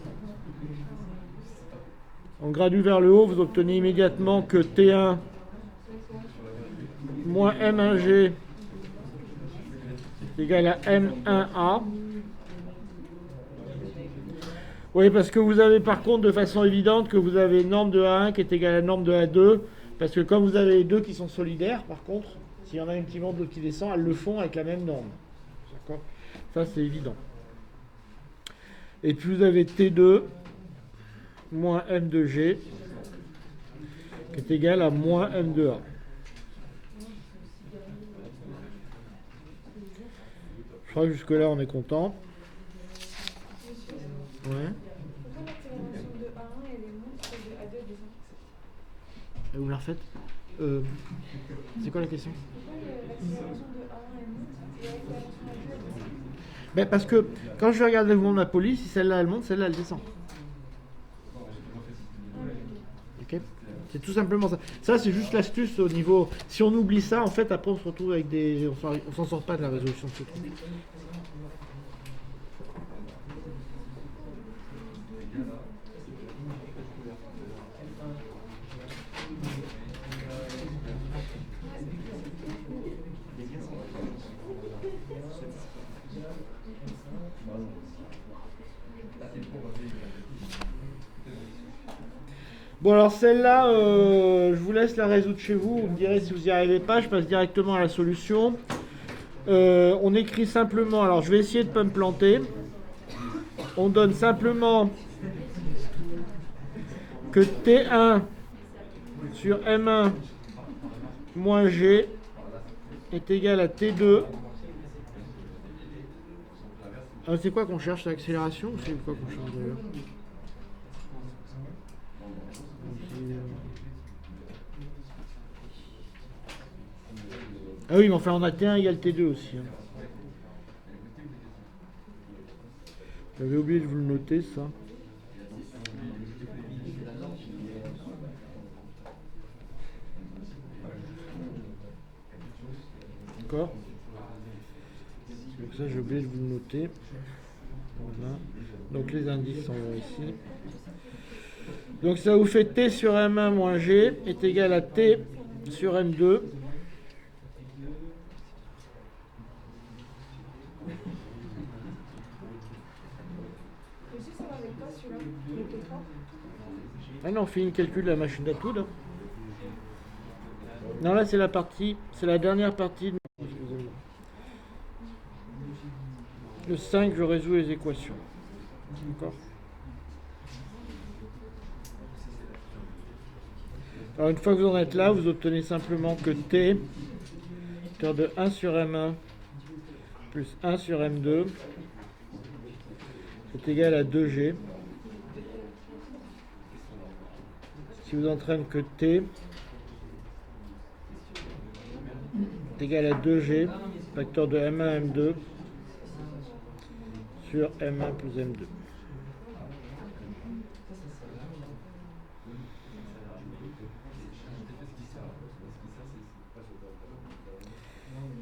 On gradue vers le haut, vous obtenez immédiatement que T1 moins M1G égale à M1A. Oui, parce que vous avez par contre de façon évidente que vous avez une norme de A1 qui est égale à la norme de A2. Parce que comme vous avez les deux qui sont solidaires, par contre, s'il y en a une qui monte, l'autre qui descend, elles le font avec la même norme. D'accord? Ça, c'est évident. Et puis vous avez T2 moins M2G qui est égal à moins M2A. Je crois que jusque-là, on est content. Ouais. Pourquoi l'accélération de A1 elle est monte, celle de A2 elle descend? Et vous me la refaites c'est quoi la question? Pourquoi l'accélération de A1 elle monte et l'accélération de A2 elle descend? Ben parce que quand je regarde le mouvement de ma police, si celle-là elle monte, celle-là elle descend. Ok? C'est tout simplement ça. Ça c'est juste l'astuce au niveau. Si on oublie ça, en fait, après on se retrouve avec des. On s'en sort pas de la résolution de ce truc. Bon alors celle-là, je vous laisse la résoudre chez vous, vous me direz si vous n'y arrivez pas, je passe directement à la solution. On écrit simplement, alors je vais essayer de ne pas me planter, on donne simplement que T1 sur M1 moins G est égal à T2 Ah, c'est quoi qu'on cherche, l'accélération ou c'est quoi qu'on cherche d'ailleurs? Ah oui, mais enfin on a T1 égale T2 aussi. Hein. J'avais oublié de vous le noter ça. D'accord. Donc ça j'ai oublié de vous le noter. Voilà. Donc les indices sont ici. Donc ça vous fait T sur M1 moins G est égal à T sur M2. Et si ça va avec quoi celui-là? Le T3? Ah non, on fait une calcul de la machine d'atout là. Non, là c'est la partie, c'est la dernière partie. Excusez-moi. Le 5, je résous les équations. D'accord. Alors une fois que vous en êtes là, vous obtenez simplement que T, hauteur de 1 sur M1 plus 1 sur M2 est égal à 2G. Ce qui vous entraîne que T est égal à 2G, facteur de M1 M2 sur M1 plus M2.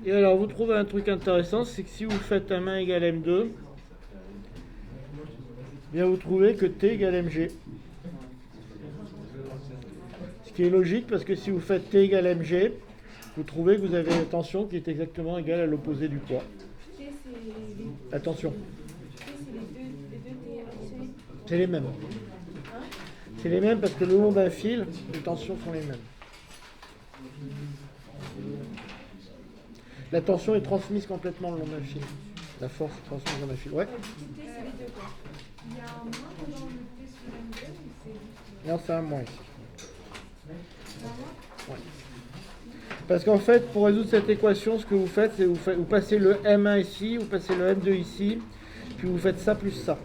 Et alors vous trouvez un truc intéressant, c'est que si vous faites M1 égale M2, bien vous trouvez que T égale Mg. Ce qui est logique parce que si vous faites T égale Mg, vous trouvez que vous avez une tension qui est exactement égale à l'opposé du poids. T, c'est les... Attention, T, c'est les deux T absolus. c'est les mêmes. C'est les mêmes parce que le long d'un fil, les tensions sont les mêmes. La tension est transmise complètement le long d'un fil. La force est transmise dans un fil. Ouais. T, c'est les deux quoi. Il y a un moins dans le T sur M2 ou c'est juste... Non, c'est un moins ici. C'est un moins? Ouais. Parce qu'en fait, pour résoudre cette équation, ce que vous faites, c'est vous passez le M1 ici, vous passez le M2 ici, puis vous faites ça plus ça.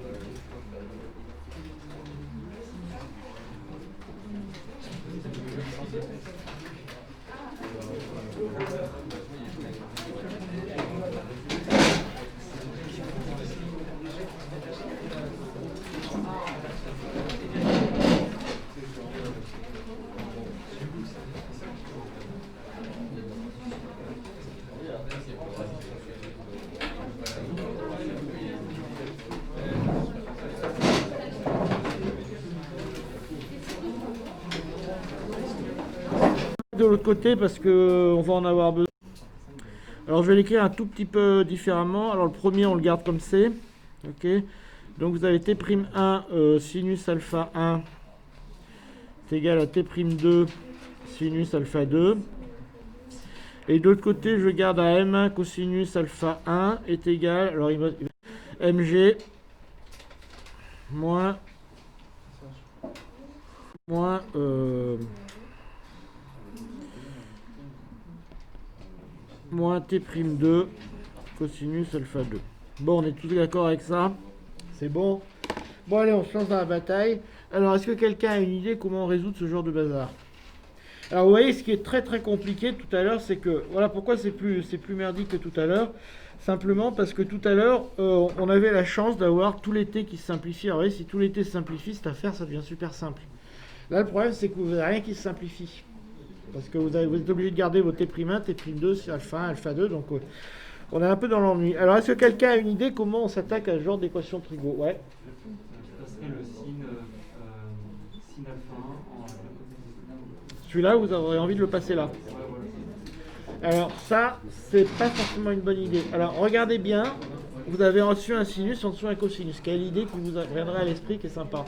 De l'autre côté parce que on va en avoir besoin. Alors je vais l'écrire un tout petit peu différemment. Alors le premier on le garde comme c'est. Ok. Donc vous avez T'1 sinus alpha 1 est égal à T'2 sinus alpha 2. Et de l'autre côté je garde à M1 cosinus alpha 1 est égal. Alors il va Mg moins moins T'2 cosinus alpha 2. Bon, on est tous d'accord avec ça? C'est bon? Bon, allez, on se lance dans la bataille. Alors, est-ce que quelqu'un a une idée comment résoudre ce genre de bazar? Alors, vous voyez, ce qui est très très compliqué tout à l'heure, c'est que... Voilà pourquoi c'est plus merdique que tout à l'heure. Simplement parce que tout à l'heure, on avait la chance d'avoir tous les T qui se simplifient. Alors, vous voyez, si tous les T se simplifient, cette affaire, ça devient super simple. Là, le problème, c'est que vous n'avez rien qui se simplifie. Parce que vous êtes obligé de garder vos T'1, T'2, c'est alpha 1, alpha 2, donc on est un peu dans l'ennui. Alors, est-ce que quelqu'un a une idée comment on s'attaque à ce genre d'équation trigo? Ouais. Ça serait le sin alpha 1 en Celui-là, vous aurez envie de le passer là. Alors, ça, c'est pas forcément une bonne idée. Alors, regardez bien, vous avez reçu un sinus en dessous un cosinus. Quelle idée qui vous viendrait à l'esprit qui est sympa?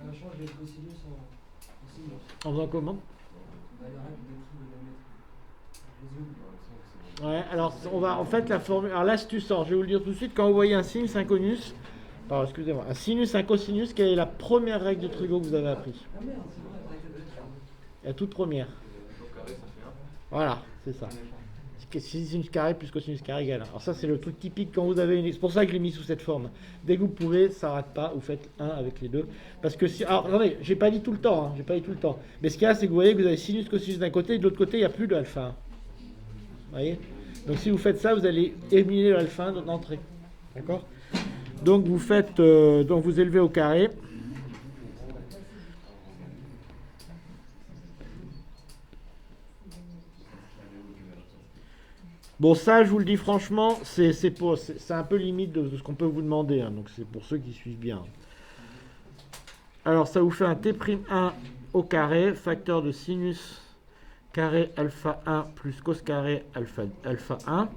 On change les cosinus en sinus. En faisant comment? Ouais, alors on va en fait la formule. Alors l'astuce, je vais vous le dire tout de suite, quand vous voyez un sinus, un cosinus, pardon, excusez-moi, un sinus, un cosinus, quelle est la première règle de trigo que vous avez appris? La toute première. Voilà, c'est ça. sinus carré plus cosinus carré égale 1. Alors ça, c'est le truc typique quand vous avez une... C'est pour ça que je l'ai mis sous cette forme. Dès que vous pouvez, ça rate pas, vous faites 1 avec les deux. Parce que si... Alors, attendez, j'ai pas dit tout le temps, hein, j'ai pas dit tout le temps. Mais ce qu'il y a, c'est que vous voyez que vous avez sinus, cosinus d'un côté, et de l'autre côté, il n'y a plus de alpha 1. Vous voyez? Donc si vous faites ça, vous allez éliminer l'alpha 1 d'entrée. D'accord? Donc vous faites... donc vous élevez au carré. Bon, ça, je vous le dis franchement, c'est un peu limite de ce qu'on peut vous demander. Hein, donc, c'est pour ceux qui suivent bien. Alors, ça vous fait un T'1 au carré, facteur de sinus carré alpha 1 plus cos carré alpha 1.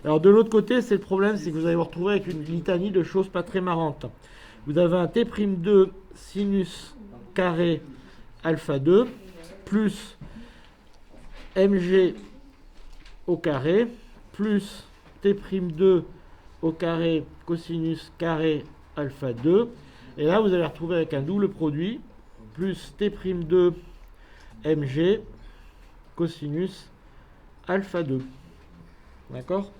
Alors, de l'autre côté, c'est le problème, c'est que vous allez vous retrouver avec une litanie de choses pas très marrantes. Vous avez un T'2 sinus carré alpha 2 plus mg au carré plus T'2 au carré cosinus carré alpha 2. Et là, vous allez retrouver avec un double produit plus T'2 mg cosinus alpha 2. D'accord?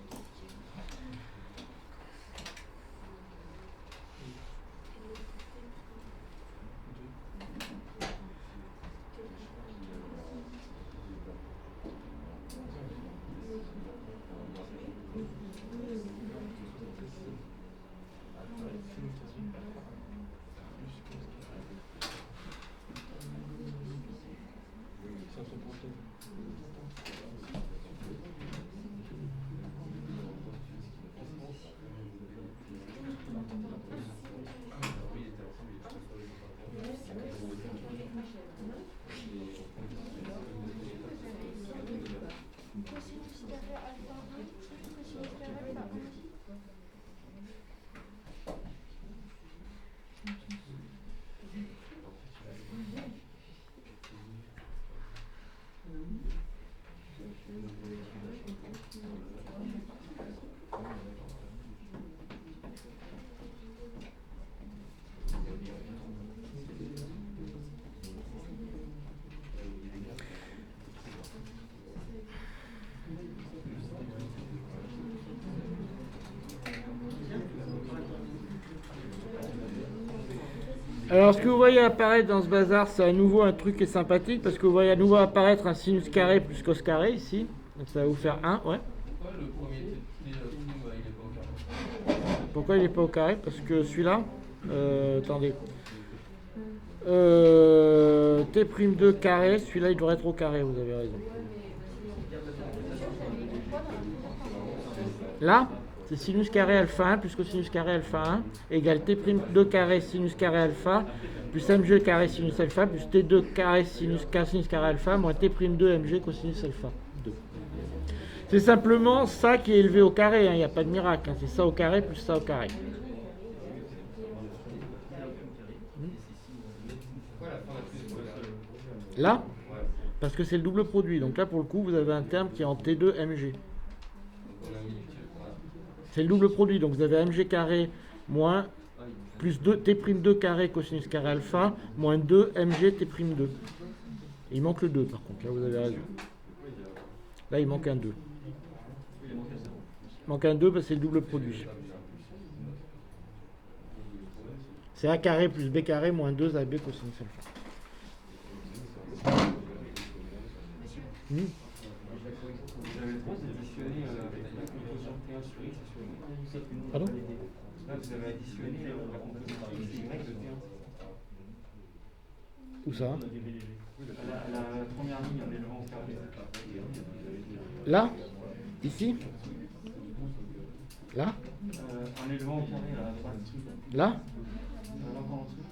Alors, ce que vous voyez apparaître dans ce bazar, c'est à nouveau un truc qui est sympathique, parce que vous voyez à nouveau apparaître un sinus carré plus cos carré ici. Donc ça va vous faire 1, ouais. Pourquoi il n'est pas au carré? Parce que celui-là, attendez. T'2 carré, celui-là il devrait être au carré, vous avez raison. Là, c'est sinus carré alpha 1 plus cosinus carré alpha 1 égale T'2 carré sinus carré alpha plus mg carré sinus alpha plus T2 carré sinus carré alpha moins T'2 mg cosinus alpha 2. C'est simplement ça qui est élevé au carré, il n'y a pas de miracle, hein, c'est ça au carré plus ça au carré. Là, parce que c'est le double produit, donc là pour le coup vous avez un terme qui est en T2 mg. C'est le double produit, donc vous avez mg carré moins plus 2 T'2 carré cosinus carré alpha moins 2 mg T'2. Il manque le 2 par contre, là vous avez raison. Là il manque un 2. Il manque un 2 parce que c'est le double produit. C'est A carré plus B carré moins 2 AB cosinus alpha. Vous avez le droit d'additionner avec la composition T1 sur X et sur Y. Pardon? Là, vous avez additionné la composition X et Y de T1. Où ça? La première ligne en élevant au carré. Là? Ici? Là? En élevant au carré à la droite. Là? Encore en dessous.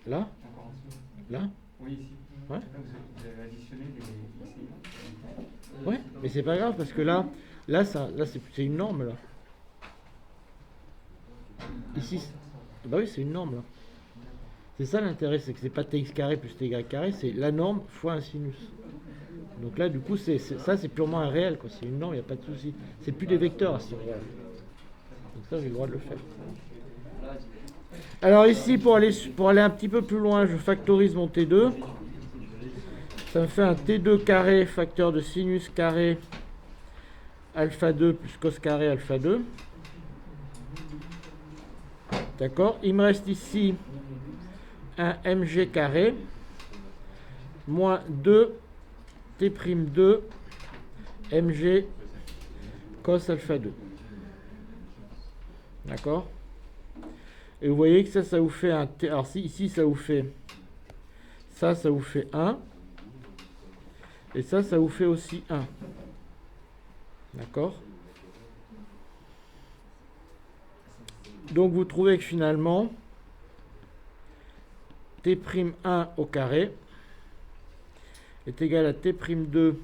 Là? Encore en dessous. Là? Oui, ici. Ouais. Là, vous avez additionné les X et Y. Ouais, mais c'est pas grave parce que là c'est une norme là. Ici, bah oui, c'est une norme là. C'est ça l'intérêt, c'est que c'est pas tx carré plus ty carré, c'est la norme fois un sinus. Donc là, du coup, ça c'est purement un réel, quoi. C'est une norme, il n'y a pas de souci. C'est plus des vecteurs à ce réel. Donc ça, j'ai le droit de le faire. Alors ici, pour aller un petit peu plus loin, je factorise mon T2. Ça me fait un T2 carré facteur de sinus carré alpha 2 plus cos carré alpha 2. D'accord? Il me reste ici un mg carré moins 2 t'2 mg cos alpha 2. D'accord? Et vous voyez que ça vous fait un t. Alors si ici ça vous fait ça vous fait 1. Et ça vous fait aussi 1. D'accord? Donc vous trouvez que finalement t'1 au carré est égal à t'2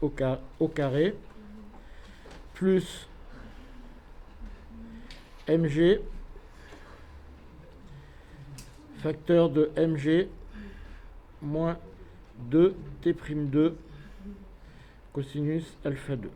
au carré plus mg facteur de mg moins 2 t'2 cosinus alpha 2.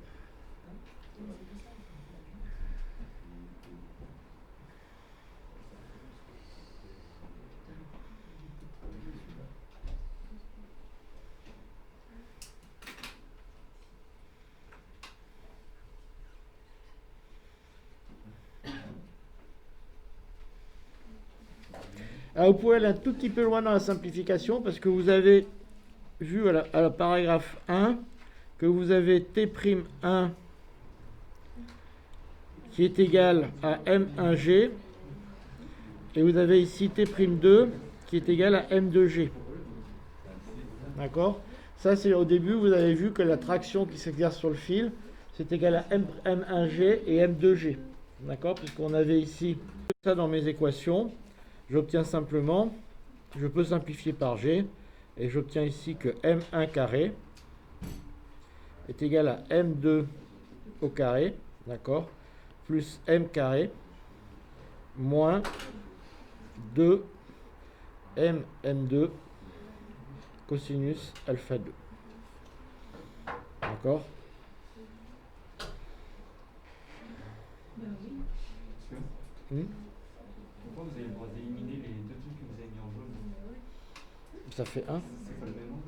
Alors vous pouvez aller un tout petit peu loin dans la simplification parce que vous avez vu à la paragraphe 1 que vous avez t'1 qui est égal à m1g et vous avez ici t'2 qui est égal à m2g. D'accord? Ça c'est au début, vous avez vu que la traction qui s'exerce sur le fil c'est égal à m1g et m2g. D'accord? Puisqu'on avait ici ça dans mes équations. J'obtiens simplement, je peux simplifier par g, et j'obtiens ici que m1 carré est égal à m2 au carré, d'accord, plus m carré moins 2 m2 cosinus alpha 2. D'accord? Pourquoi vous avez le droit d'éliminer les deux trucs que vous avez mis en jaune? Ça fait 1. C'est pas le même nom?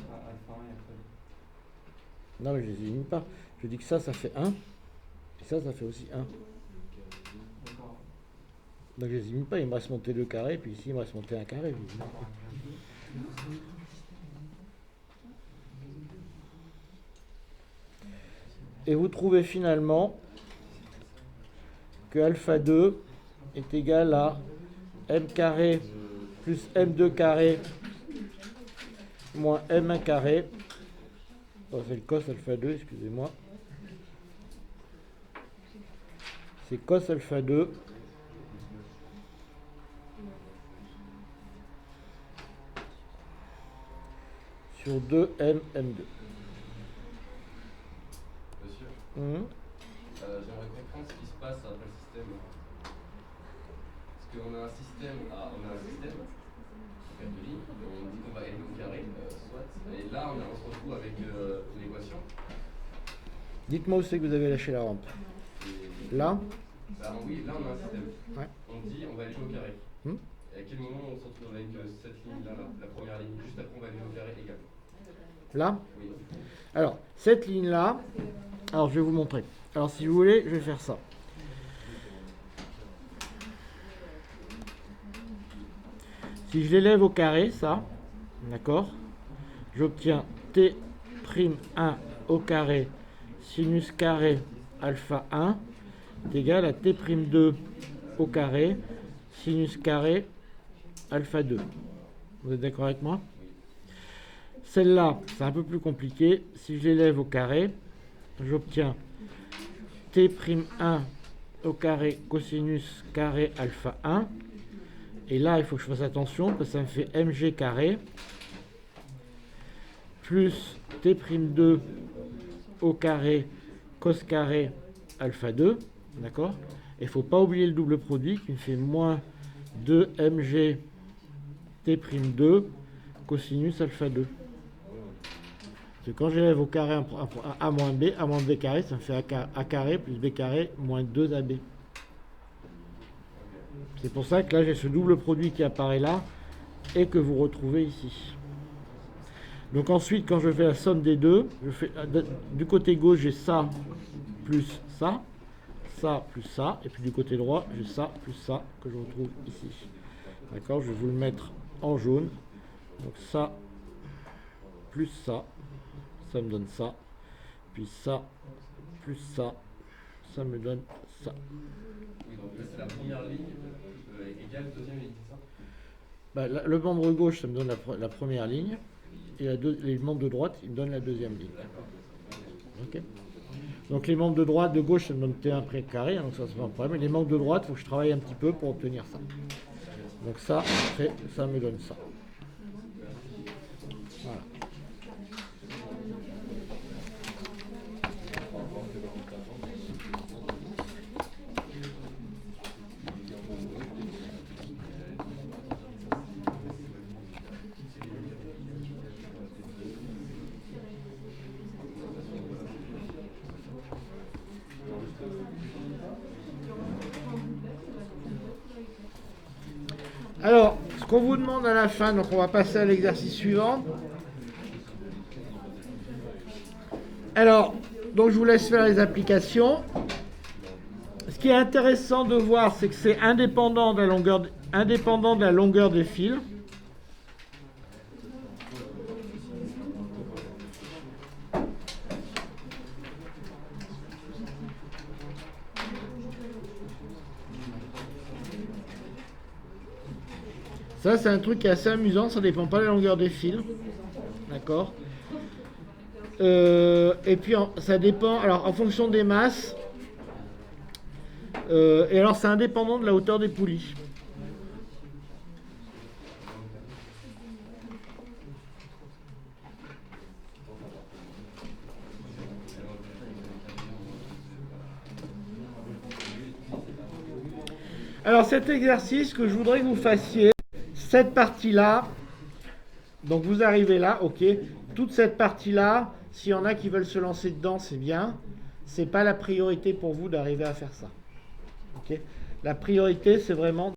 Alpha 1 et alpha 2. Non, mais je les élimine pas. Je dis que ça fait 1. Et ça fait aussi 1. D'accord. Donc je les élimine pas. Il me reste mon T2 carré. Puis ici, il me reste mon T1 carré. Et vous trouvez finalement que alpha 2 est égal à m carré plus m2 carré moins m1 carré. Oh, c'est le cos alpha 2, excusez-moi. C'est cos alpha 2 sur 2m m2. Monsieur, Mmh. j'aimerais comprendre ce qui se passe après le système. Parce qu'on a un système, en quatre lignes, et on dit qu'on va élever au carré, soit. Et là, on se retrouve avec l'équation. Dites-moi où c'est que vous avez lâché la rampe. Là? Bah, oui, là, on a un système. Ouais. On dit on va élever au carré. Et à quel moment on se retrouve avec cette ligne-là, la première ligne? Juste après, on va élever au carré égal. Là? Oui. Alors, cette ligne-là, alors je vais vous montrer. Alors, si vous voulez, je vais faire ça. Si je l'élève au carré, ça, d'accord, j'obtiens t'1 au carré sinus carré alpha 1 est égal à t'2 au carré sinus carré alpha 2. Vous êtes d'accord avec moi? Celle-là, c'est un peu plus compliqué. Si je l'élève au carré, j'obtiens t'1 au carré cosinus carré alpha 1. Et là, il faut que je fasse attention parce que ça me fait mg carré plus t'2 au carré cos carré alpha 2. D'accord? Et il ne faut pas oublier le double produit qui me fait moins 2 mg t'2 cosinus alpha 2. Parce que quand j'élève au carré a moins b carré, ça me fait a carré plus b carré moins 2ab. C'est pour ça que là j'ai ce double produit qui apparaît là et que vous retrouvez ici. Donc ensuite, quand je fais la somme des deux, je fais, du côté gauche, j'ai ça plus ça plus ça, et puis du côté droit, j'ai ça plus ça que je retrouve ici. D'accord? Je vais vous le mettre en jaune. Donc ça plus ça me donne ça. Puis ça plus ça me donne ça. Oui, donc là, c'est la première ligne égale deuxième ligne, c'est ça? Bah, le membre gauche, ça me donne la première ligne. Et les membres de droite, ils me donnent la deuxième ligne. Ok. Donc les membres de droite, de gauche, ça me donne T1 près carré, donc ça c'est pas un problème. Et les membres de droite, il faut que je travaille un petit peu pour obtenir ça. Donc ça, ça me donne ça. Voilà. Alors, ce qu'on vous demande à la fin, donc on va passer à l'exercice suivant. Alors, donc je vous laisse faire les applications. Ce qui est intéressant de voir, c'est que c'est indépendant de la longueur des fils. Ça, c'est un truc qui est assez amusant, ça dépend pas de la longueur des fils. D'accord. Et puis, ça dépend, alors en fonction des masses, et alors c'est indépendant de la hauteur des poulies. Alors cet exercice que je voudrais que vous fassiez, cette partie-là, donc vous arrivez là, ok, toute cette partie-là, s'il y en a qui veulent se lancer dedans, c'est bien, c'est pas la priorité pour vous d'arriver à faire ça. Ok, la priorité, c'est vraiment